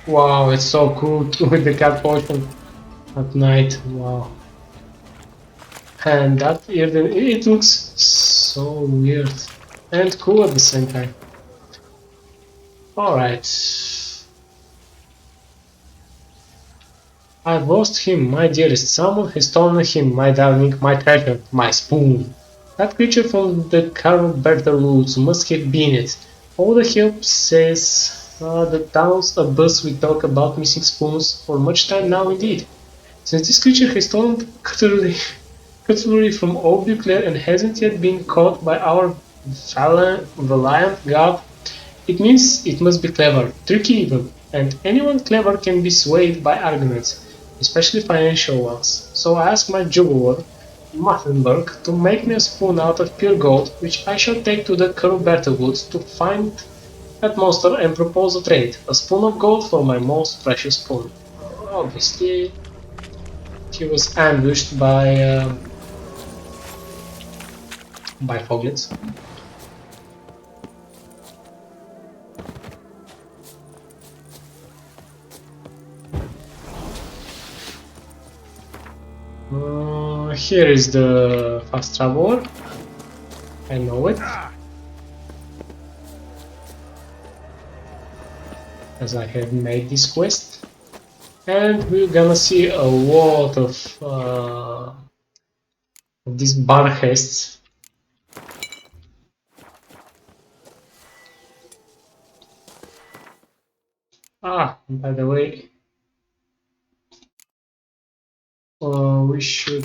Wow, it's so cool with the cat potion at night. Wow. And that even it looks so weird and cool at the same time. Alright. I've lost him, my dearest. Someone has stolen him, my darling, my treasure, my spoon. That creature from the Carberter Woods must have been it. All the help says the towns abuzz we talk about missing spoons for much time now indeed. Since this creature has stolen cutlery from Oak-Buclair and hasn't yet been caught by our valiant god, it means it must be clever, tricky even, and anyone clever can be swayed by arguments. especially financial ones, so I asked my jeweler, Mathenberg, to make me a spoon out of pure gold, which I shall take to the Kerberta woods to find that monster and propose a trade, a spoon of gold for my most precious spoon. Obviously, he was ambushed by foglets. Here is the fast traveler. I know it, as I have made this quest, and we're gonna see a lot of these barhests. By the way, we should.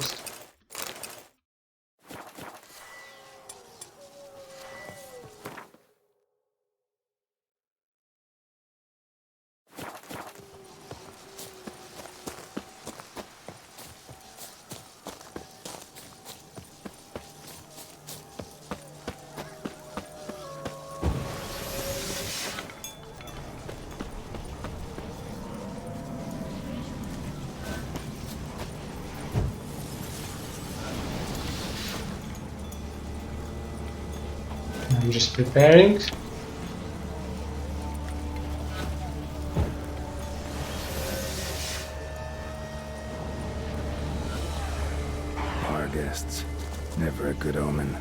I'm just preparing. Our guests, never a good omen.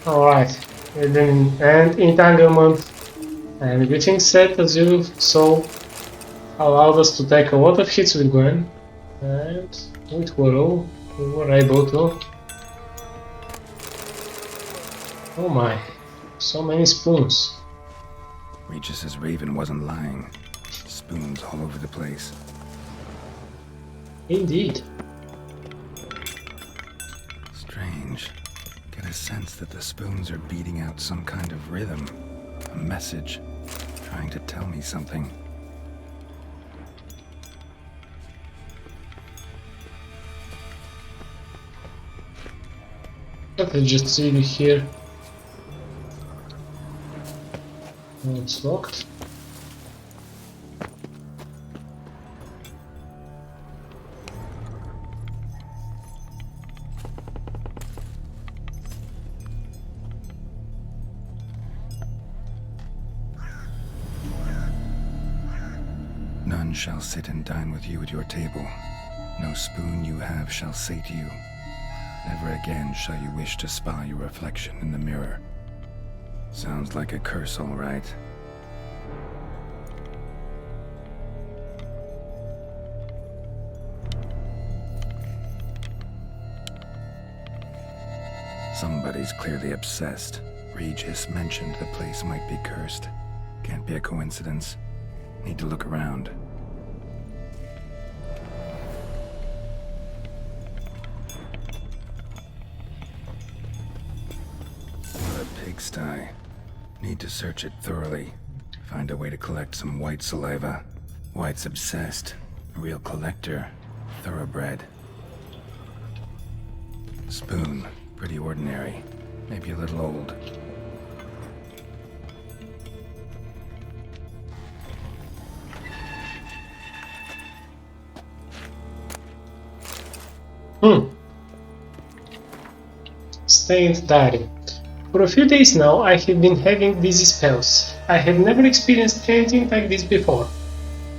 Alright, and entanglement and everything set as you saw allowed us to take a lot of hits with Gwen, and with Whirl we were able to. Oh my, so many spoons. Regis's raven wasn't lying. Spoons all over the place. Indeed. Strange. Get a sense that the spoons are beating out some kind of rhythm. A message. Trying to tell me something. Let me just see it here. Oh, it's locked. None shall sit and dine with you at your table. No spoon you have shall say to you, never again shall you wish to spy your reflection in the mirror. Sounds like a curse, all right. Somebody's clearly obsessed. Regis mentioned the place might be cursed. Can't be a coincidence. Need to look around. What a pigsty. Need to search it thoroughly. Find a way to collect some white saliva. White's obsessed. A real collector. Thoroughbred. Spoon. Pretty ordinary. Maybe a little old. Stained diary. For a few days now I have been having dizzy spells. I have never experienced anything like this before.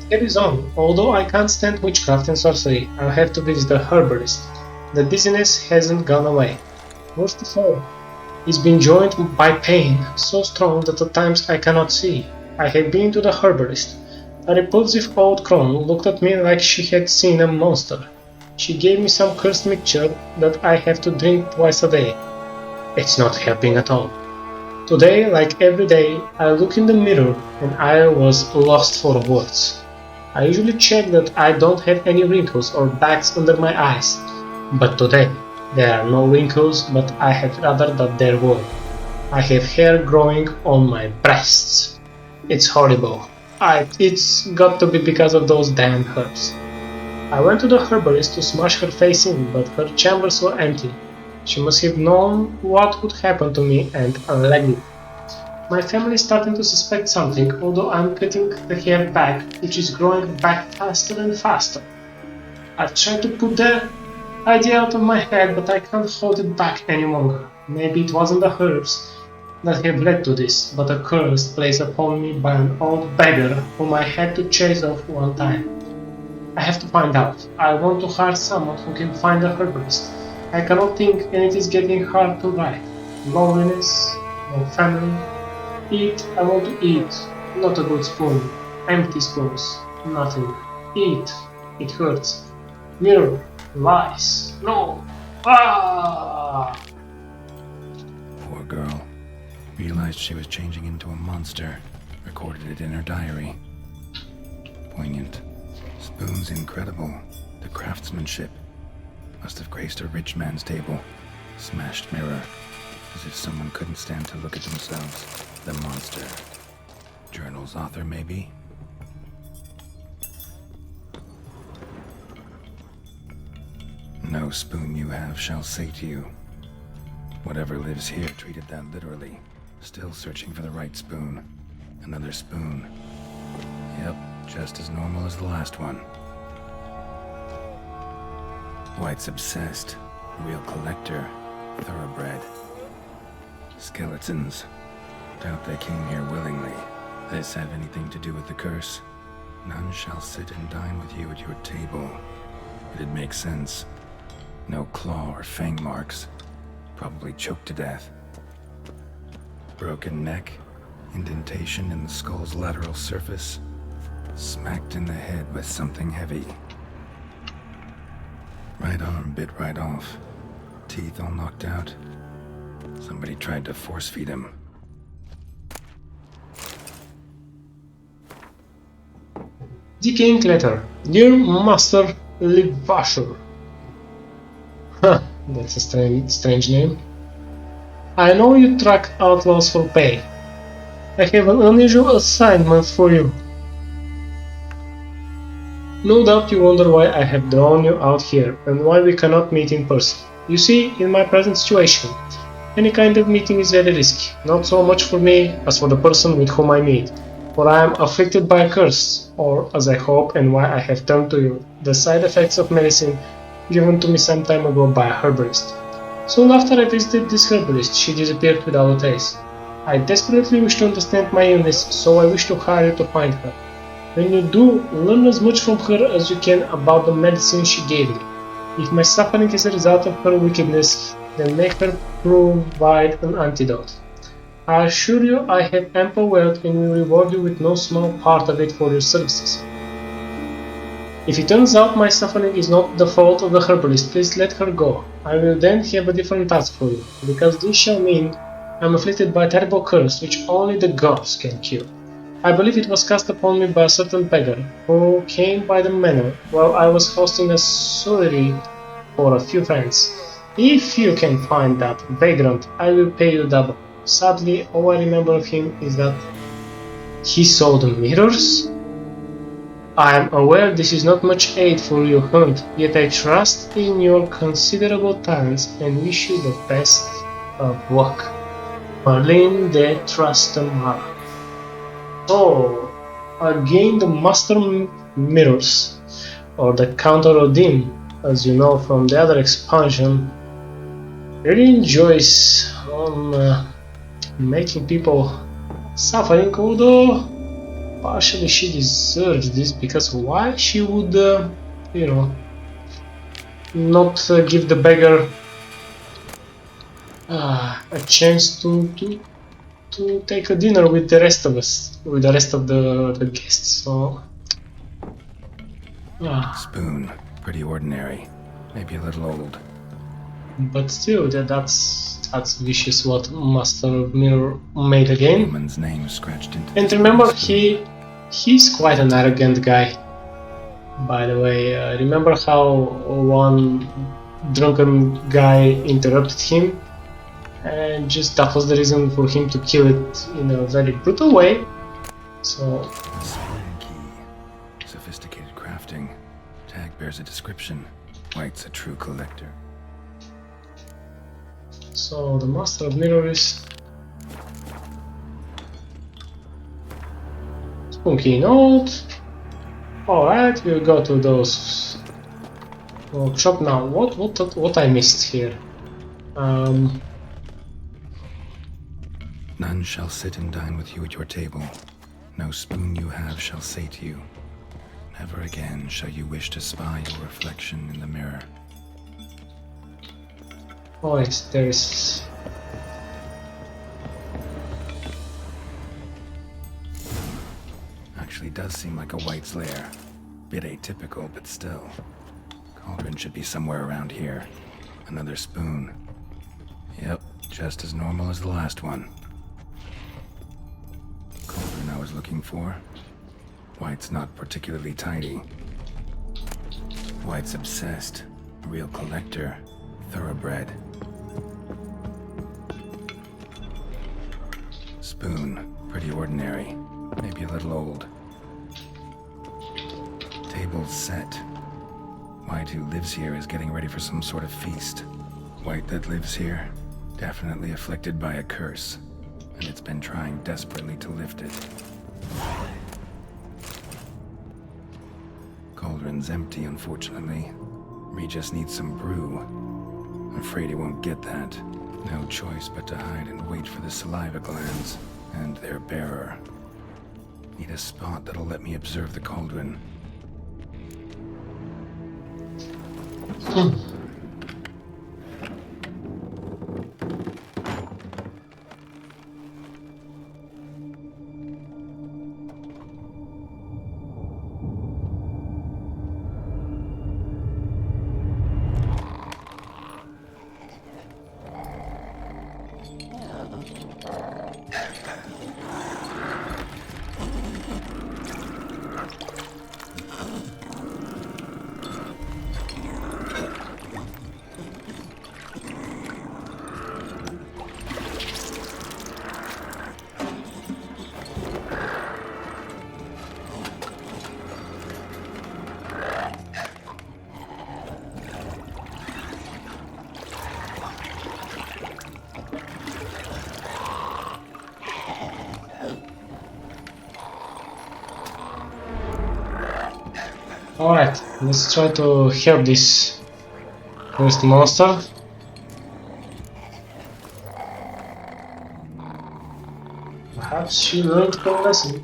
Carries on, although I can't stand witchcraft and sorcery, I'll have to visit a herbalist. The dizziness hasn't gone away. Worst of all, it's been joined by pain, so strong that at times I cannot see. I have been to the herbalist. A repulsive old crone looked at me like she had seen a monster. She gave me some cursed mixture that I have to drink twice a day. It's not helping at all. Today, like every day, I look in the mirror and I was lost for words. I usually check that I don't have any wrinkles or bags under my eyes, but today there are no wrinkles, but I had rather that there were. I have hair growing on my breasts. It's horrible. It's got to be because of those damn herbs. I went to the herbalist to smash her face in, but her chambers were empty. She must have known what would happen to me and unlegged it. My family is starting to suspect something, although I'm cutting the hair back, which is growing back faster and faster. I've tried to put the idea out of my head, but I can't hold it back any longer. Maybe it wasn't the herbs that have led to this, but a curse placed upon me by an old beggar whom I had to chase off one time. I have to find out. I want to hire someone who can find a herbalist. I cannot think, and it is getting hard to write. Loneliness, no family. Eat, I want to eat. Not a good spoon. Empty spoons. Nothing. Eat. It hurts. Mirror. Lies. No. Ah! Poor girl. Realized she was changing into a monster. Recorded it in her diary. Poignant. Spoon's incredible. The craftsmanship. Must have graced a rich man's table. Smashed mirror. As if someone couldn't stand to look at themselves. The monster. Journal's author, maybe? No spoon you have shall say to you. Whatever lives here treated that literally. Still searching for the right spoon. Another spoon. Yep, just as normal as the last one. White's obsessed. Real collector. Thoroughbred. Skeletons. Doubt they came here willingly. This have anything to do with the curse? None shall sit and dine with you at your table. It'd make sense. No claw or fang marks. Probably choked to death. Broken neck. Indentation in the skull's lateral surface. Smacked in the head with something heavy. Right arm bit right off. Teeth all knocked out. Somebody tried to force feed him. Decaying letter. Dear Master Livashur. Huh, that's a strange name. I know you track outlaws for pay. I have an unusual assignment for you. No doubt you wonder why I have drawn you out here and why we cannot meet in person. You see, in my present situation, any kind of meeting is very risky, not so much for me as for the person with whom I meet, for I am afflicted by a curse, or as I hope and why I have turned to you, the side effects of medicine given to me some time ago by a herbalist. Soon after I visited this herbalist, she disappeared without a trace. I desperately wish to understand my illness, so I wish to hire you to find her. When you do, learn as much from her as you can about the medicine she gave me. If my suffering is a result of her wickedness, then make her provide an antidote. I assure you I have ample wealth and will reward you with no small part of it for your services. If it turns out my suffering is not the fault of the herbalist, please let her go. I will then have a different task for you, because this shall mean I am afflicted by a terrible curse which only the gods can cure. I believe it was cast upon me by a certain beggar, who came by the manor while I was hosting a soiree for a few friends. If you can find that vagrant, I will pay you double. Sadly, all I remember of him is that he sold mirrors? I am aware this is not much aid for your hunt, yet I trust in your considerable talents and wish you the best of luck. Merlin de Trastamara. So, again the Master Mirrors, or the Counter Odin, as you know from the other expansion, really enjoys on making people suffering, although partially she deserves this, because why she would, you know, not give the beggar a chance to take a dinner with the rest of us, with the rest of the guests. So Spoon, pretty ordinary. maybe a little old. But still, that's vicious what Master of Mirror made again. Woman's name scratched into. And this remember, spoon. he's quite an arrogant guy. By the way, remember how one drunken guy interrupted him, and just that was the reason for him to kill it in a very brutal way. So A spoon key. Sophisticated crafting. Tag bears a description. White's a true collector. So the Master of Mirrors. Spunky note. Alright, we'll go to those workshop now. What I missed here? None shall sit and dine with you at your table. No spoon you have shall say to you, never again shall you wish to spy your reflection in the mirror. Oh, yes, there's. Actually does seem like a White's lair. Bit atypical, but still. Cauldron should be somewhere around here. Another spoon. Yep, just as normal as the last one. Cauldron I was looking for. White's not particularly tidy. White's obsessed. A real collector. Thoroughbred. Spoon. Pretty ordinary. Maybe a little old. Table's set. White who lives here is getting ready for some sort of feast. White that lives here, definitely afflicted by a curse, and it's been trying desperately to lift it. Cauldron's empty, unfortunately. Regis needs some brew. I'm afraid he won't get that. No choice but to hide and wait for the saliva glands and their bearer. Need a spot that'll let me observe the cauldron. Alright, let's try to help this first monster. Perhaps she learned her lesson.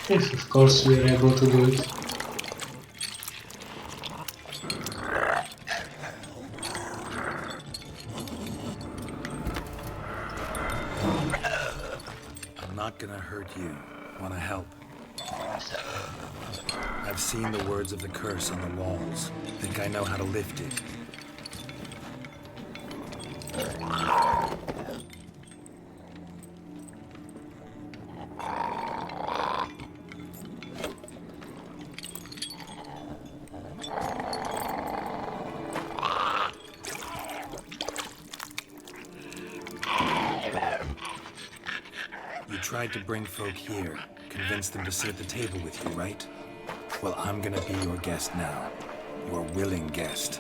If of course we are able to do it. I'm not gonna hurt you. Wanna help? I've seen the words of the curse on the walls. Think I know how to lift it. You tried to bring folk here, convince them to sit at the table with you, right? Well, I'm gonna be your guest now. Your willing guest.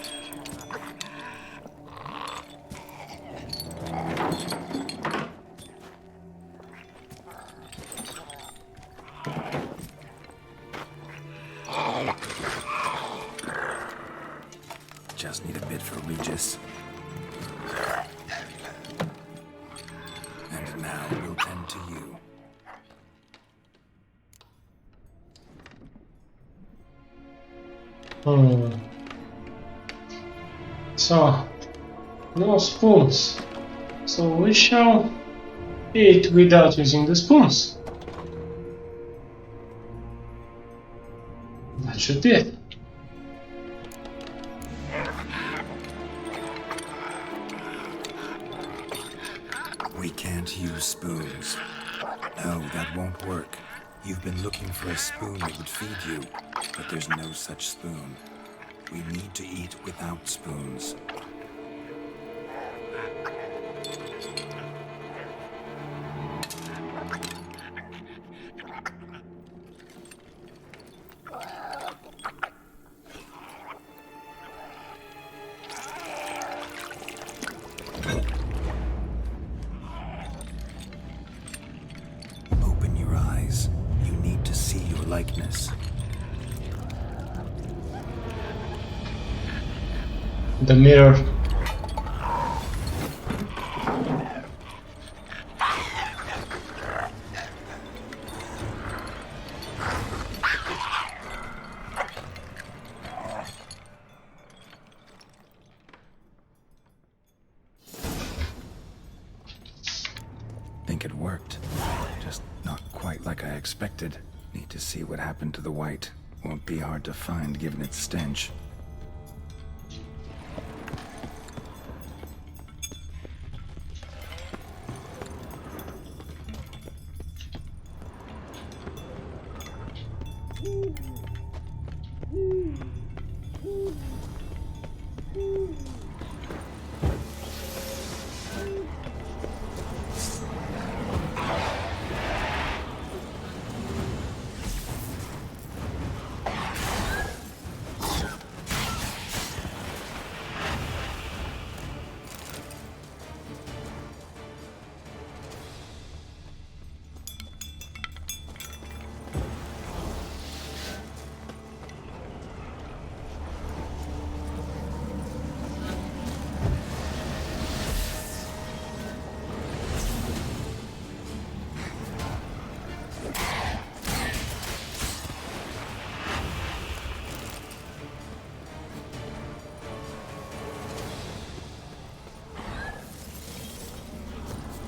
Just need a bit for Regis. And now we'll tend to you. So, no spoons. So we shall eat without using the spoons. That should be it. We can't use spoons. No, that won't work. You've been looking for a spoon that would feed you, but there's no such spoon. We need to eat without spoons. Open your eyes. You need to see your likeness. The mirror. Think it worked. Just not quite like I expected. Need to see what happened to the white. Won't be hard to find given its stench.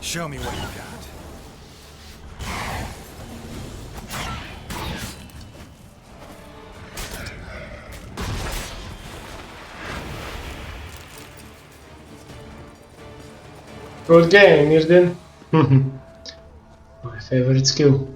Show me what you got. Good game, Mirden. My favorite skill.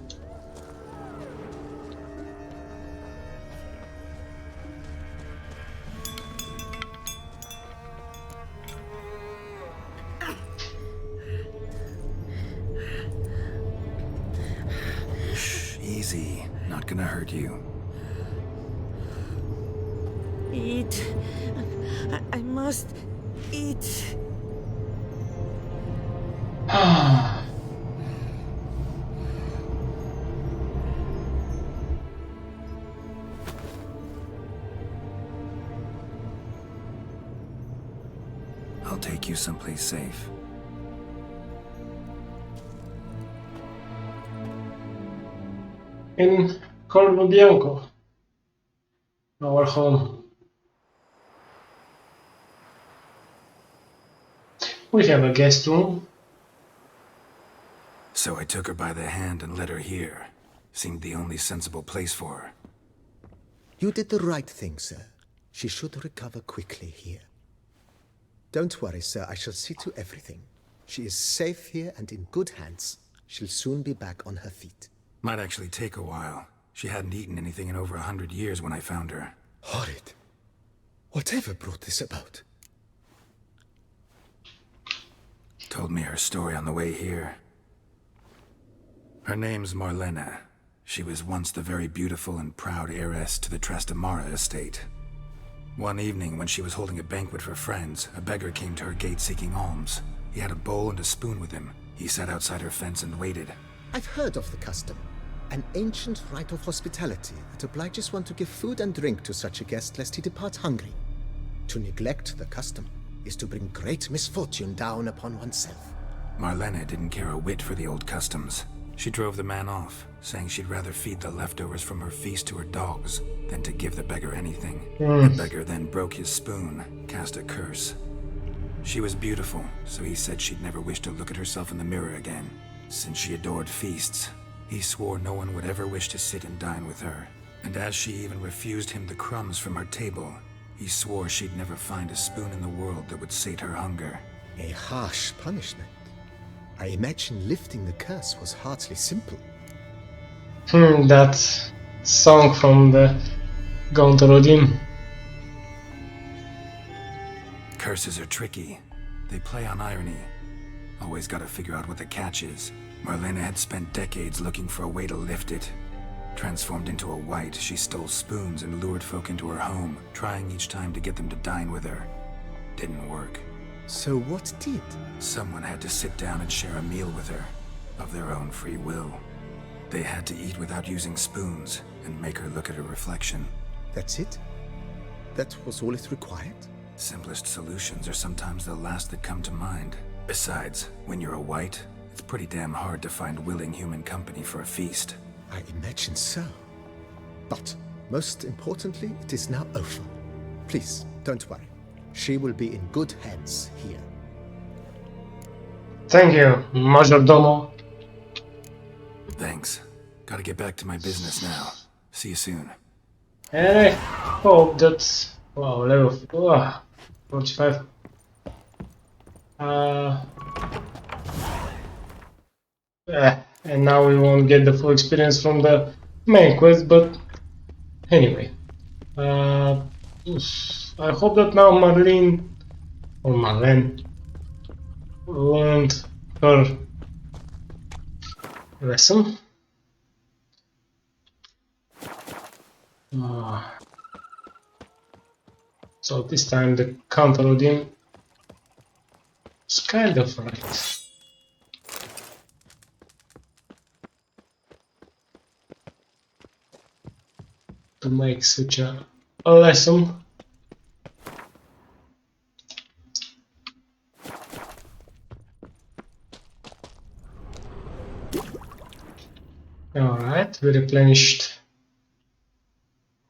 Easy. Not gonna hurt you. Eat. I must eat. I'll take you someplace safe. In Corvo Bianco, our home. We have a guest room. So I took her by the hand and led her here. Seemed the only sensible place for her. You did the right thing, sir. She should recover quickly here. Don't worry, sir. I shall see to everything. She is safe here and in good hands. She'll soon be back on her feet. Might actually take a while. She hadn't eaten anything in over 100 years when I found her. Horrid. Whatever brought this about? Told me her story on the way here. Her name's Marlena. She was once the very beautiful and proud heiress to the Trastamara estate. One evening, when she was holding a banquet for friends, a beggar came to her gate seeking alms. He had a bowl and a spoon with him. He sat outside her fence and waited. I've heard of the custom. An ancient rite of hospitality that obliges one to give food and drink to such a guest lest he depart hungry. To neglect the custom is to bring great misfortune down upon oneself. Marlena didn't care a whit for the old customs. She drove the man off, saying she'd rather feed the leftovers from her feast to her dogs than to give the beggar anything. The beggar then broke his spoon, cast a curse. She was beautiful, so he said she'd never wish to look at herself in the mirror again. Since she adored feasts, he swore no one would ever wish to sit and dine with her. And as she even refused him the crumbs from her table, he swore she'd never find a spoon in the world that would sate her hunger. A harsh punishment. I imagine lifting the curse was hardly simple. That song from the Gontarodim. Curses are tricky. They play on irony. Always gotta figure out what the catch is. Marlena had spent decades looking for a way to lift it. Transformed into a wight, she stole spoons and lured folk into her home, trying each time to get them to dine with her. Didn't work. So what did? Someone had to sit down and share a meal with her, of their own free will. They had to eat without using spoons, and make her look at her reflection. That's it? That was all it required? Simplest solutions are sometimes the last that come to mind. Besides, when you're a wight, it's pretty damn hard to find willing human company for a feast. I imagine so. But, most importantly, it is now over. Please, don't worry. She will be in good hands here. Thank you, Majordomo. Thanks. Gotta get back to my business now. See you soon. And I hope that... Wow, level 45. And now we won't get the full experience from the main quest, but anyway. I hope that now Marlene learned her lesson. So this time the counter Odin is kind of right. To make such a lesson. Alright, we replenished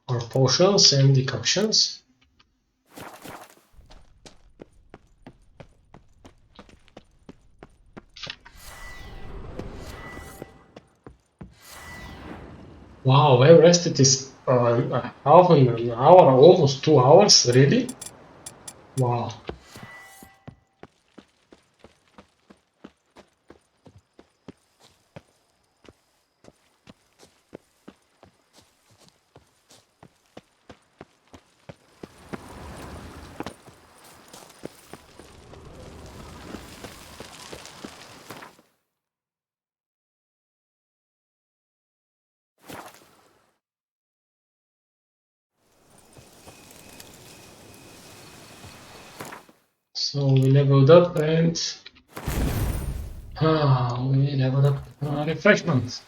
our potions and decoctions. Wow, I rested this half an hour, almost 2 hours, really? Wow. So we leveled up and we leveled up refreshments.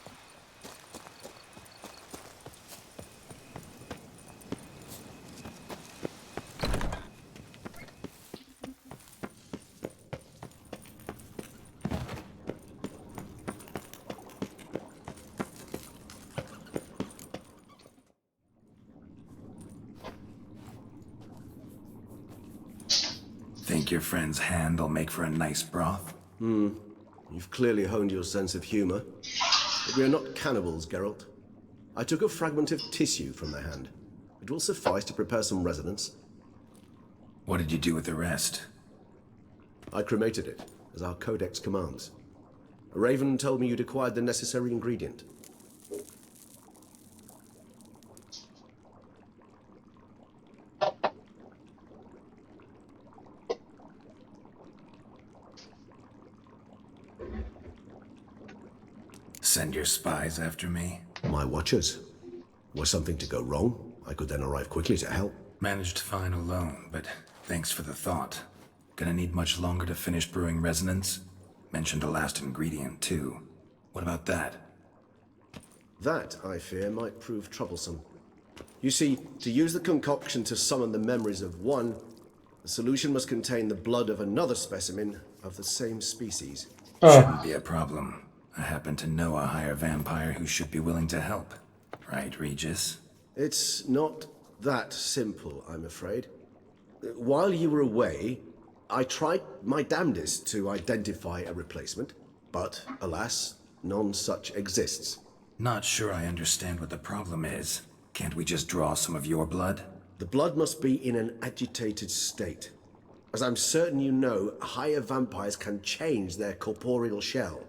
Think your friend's hand will make for a nice broth? You've clearly honed your sense of humor. But we are not cannibals, Geralt. I took a fragment of tissue from their hand. It will suffice to prepare some resonance. What did you do with the rest? I cremated it, as our codex commands. A raven told me you'd acquired the necessary ingredient. Send your spies after me? My watchers. Were something to go wrong, I could then arrive quickly to help. Managed fine alone, but thanks for the thought. Gonna need much longer to finish brewing resonance? Mentioned the last ingredient, too. What about that? That, I fear, might prove troublesome. You see, to use the concoction to summon the memories of one, the solution must contain the blood of another specimen of the same species. Shouldn't be a problem. I happen to know a higher vampire who should be willing to help. Right, Regis? It's not that simple, I'm afraid. While you were away, I tried my damnedest to identify a replacement. But, alas, none such exists. Not sure I understand what the problem is. Can't we just draw some of your blood? The blood must be in an agitated state. As I'm certain you know, higher vampires can change their corporeal shell.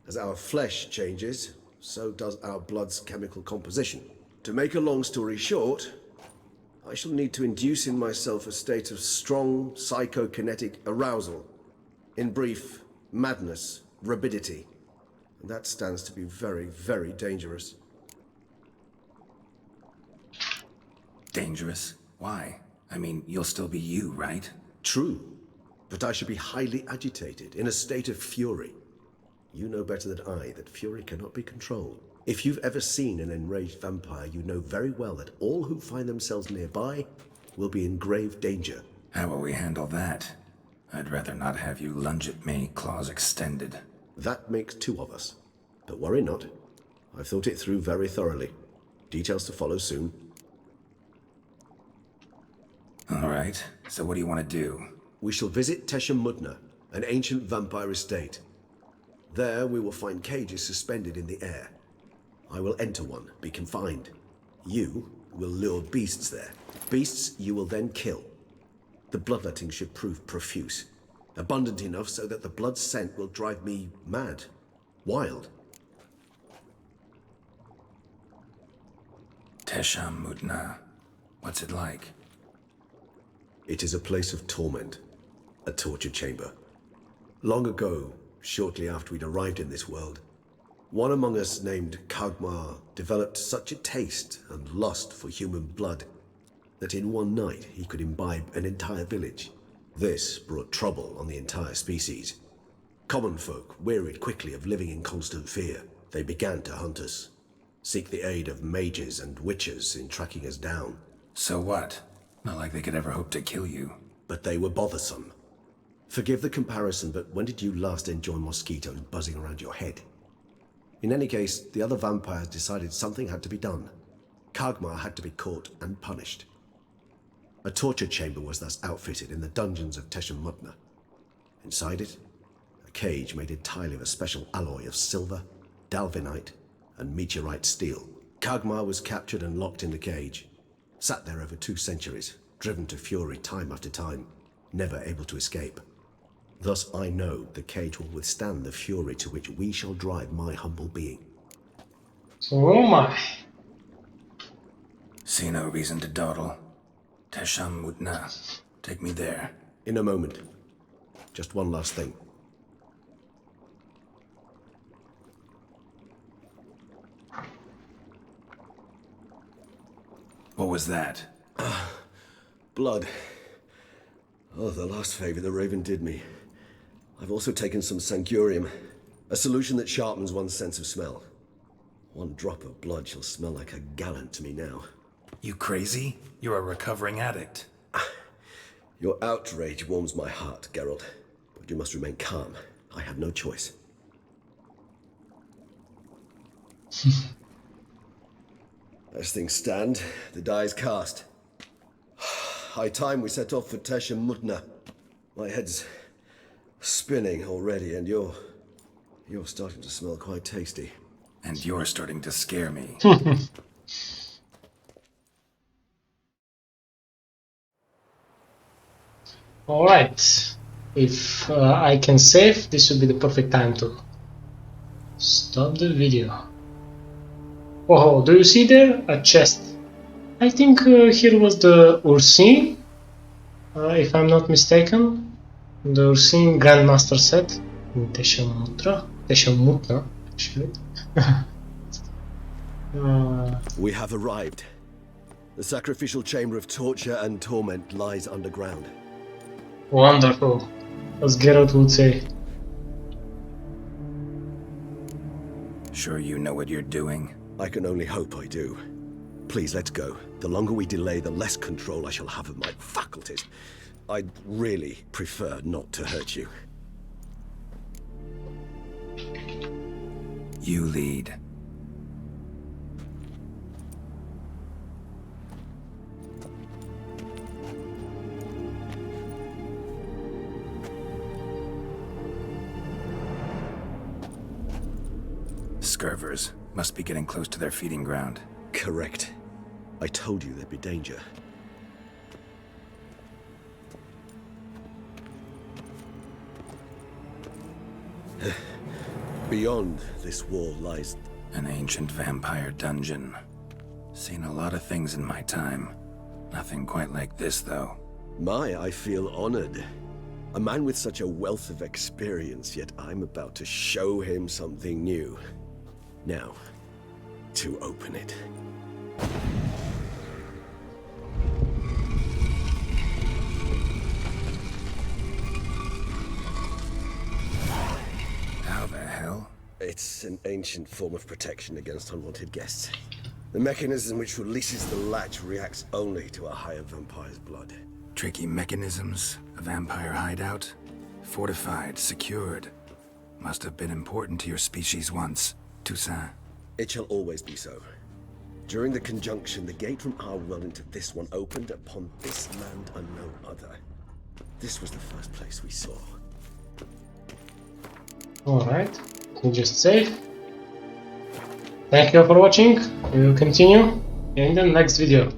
As our flesh changes, so does our blood's chemical composition. To make a long story short, I shall need to induce in myself a state of strong psychokinetic arousal. In brief, madness, rabidity. And that stands to be very, very dangerous. Dangerous? Why? I mean, you'll still be you, right? True, but I should be highly agitated, in a state of fury. You know better than I that fury cannot be controlled. If you've ever seen an enraged vampire, you know very well that all who find themselves nearby will be in grave danger. How will we handle that? I'd rather not have you lunge at me, claws extended. That makes two of us. But worry not. I've thought it through very thoroughly. Details to follow soon. All right, so what do you want to do? We shall visit Teshem Mudna, an ancient vampire estate. There we will find cages suspended in the air. I will enter one, be confined. You will lure beasts there. Beasts you will then kill. The bloodletting should prove profuse. Abundant enough so that the blood scent will drive me mad. Wild. Teshem Mudna. What's it like? It is a place of torment. A torture chamber. Long ago, shortly after we'd arrived in this world, one among us named Kagmar developed such a taste and lust for human blood that in one night he could imbibe an entire village. This brought trouble on the entire species. Common folk wearied quickly of living in constant fear. They began to hunt us, seek the aid of mages and witches in tracking us down. So what? Not like they could ever hope to kill you. But they were bothersome. Forgive the comparison, but when did you last enjoy mosquitoes buzzing around your head? In any case, the other vampires decided something had to be done. Kagmar had to be caught and punished. A torture chamber was thus outfitted in the dungeons of Teshem Mudna. Inside it, a cage made entirely of a special alloy of silver, dalvinite, and meteorite steel. Kagmar was captured and locked in the cage. Sat there over 2 centuries, driven to fury time after time, never able to escape. Thus I know the cage will withstand the fury to which we shall drive my humble being. Oh my. See no reason to dawdle. Teshem Mudna. Take me there. In a moment. Just one last thing. What was that? Blood. Oh, the last favor the Raven did me. I've also taken some Sancurium, a solution that sharpens one's sense of smell. One drop of blood shall smell like a gallon to me now. You crazy? You're a recovering addict. Your outrage warms my heart, Geralt. But you must remain calm. I have no choice. As things stand, the die is cast. High time we set off for Teshem Mudna. My head's spinning already, and you're starting to smell quite tasty. And you're starting to scare me. Alright. If I can save, this would be the perfect time to stop the video. Oh, do you see there? A chest. I think here was the Ursine, if I'm not mistaken. The Ursine Grandmaster set in Teshem Mudna, actually. We have arrived. The sacrificial chamber of torture and torment lies underground. Wonderful, as Geralt would say. Sure you know what you're doing? I can only hope I do. Please, let's go. The longer we delay, the less control I shall have of my faculties. I'd really prefer not to hurt you. You lead. Scurvers must be getting close to their feeding ground. Correct. I told you there'd be danger. Beyond this wall lies... An ancient vampire dungeon. Seen a lot of things in my time. Nothing quite like this, though. I feel honored. A man with such a wealth of experience, yet I'm about to show him something new. Now, to open it. How the hell? It's an ancient form of protection against unwanted guests. The mechanism which releases the latch reacts only to a higher vampire's blood. Tricky mechanisms, a vampire hideout. Fortified, secured. Must have been important to your species once, Toussaint. It shall always be so. During the conjunction, the gate from our world into this one opened upon this land and no other. This was the first place we saw. Alright, you just save. Thank you for watching. We will continue in the next video.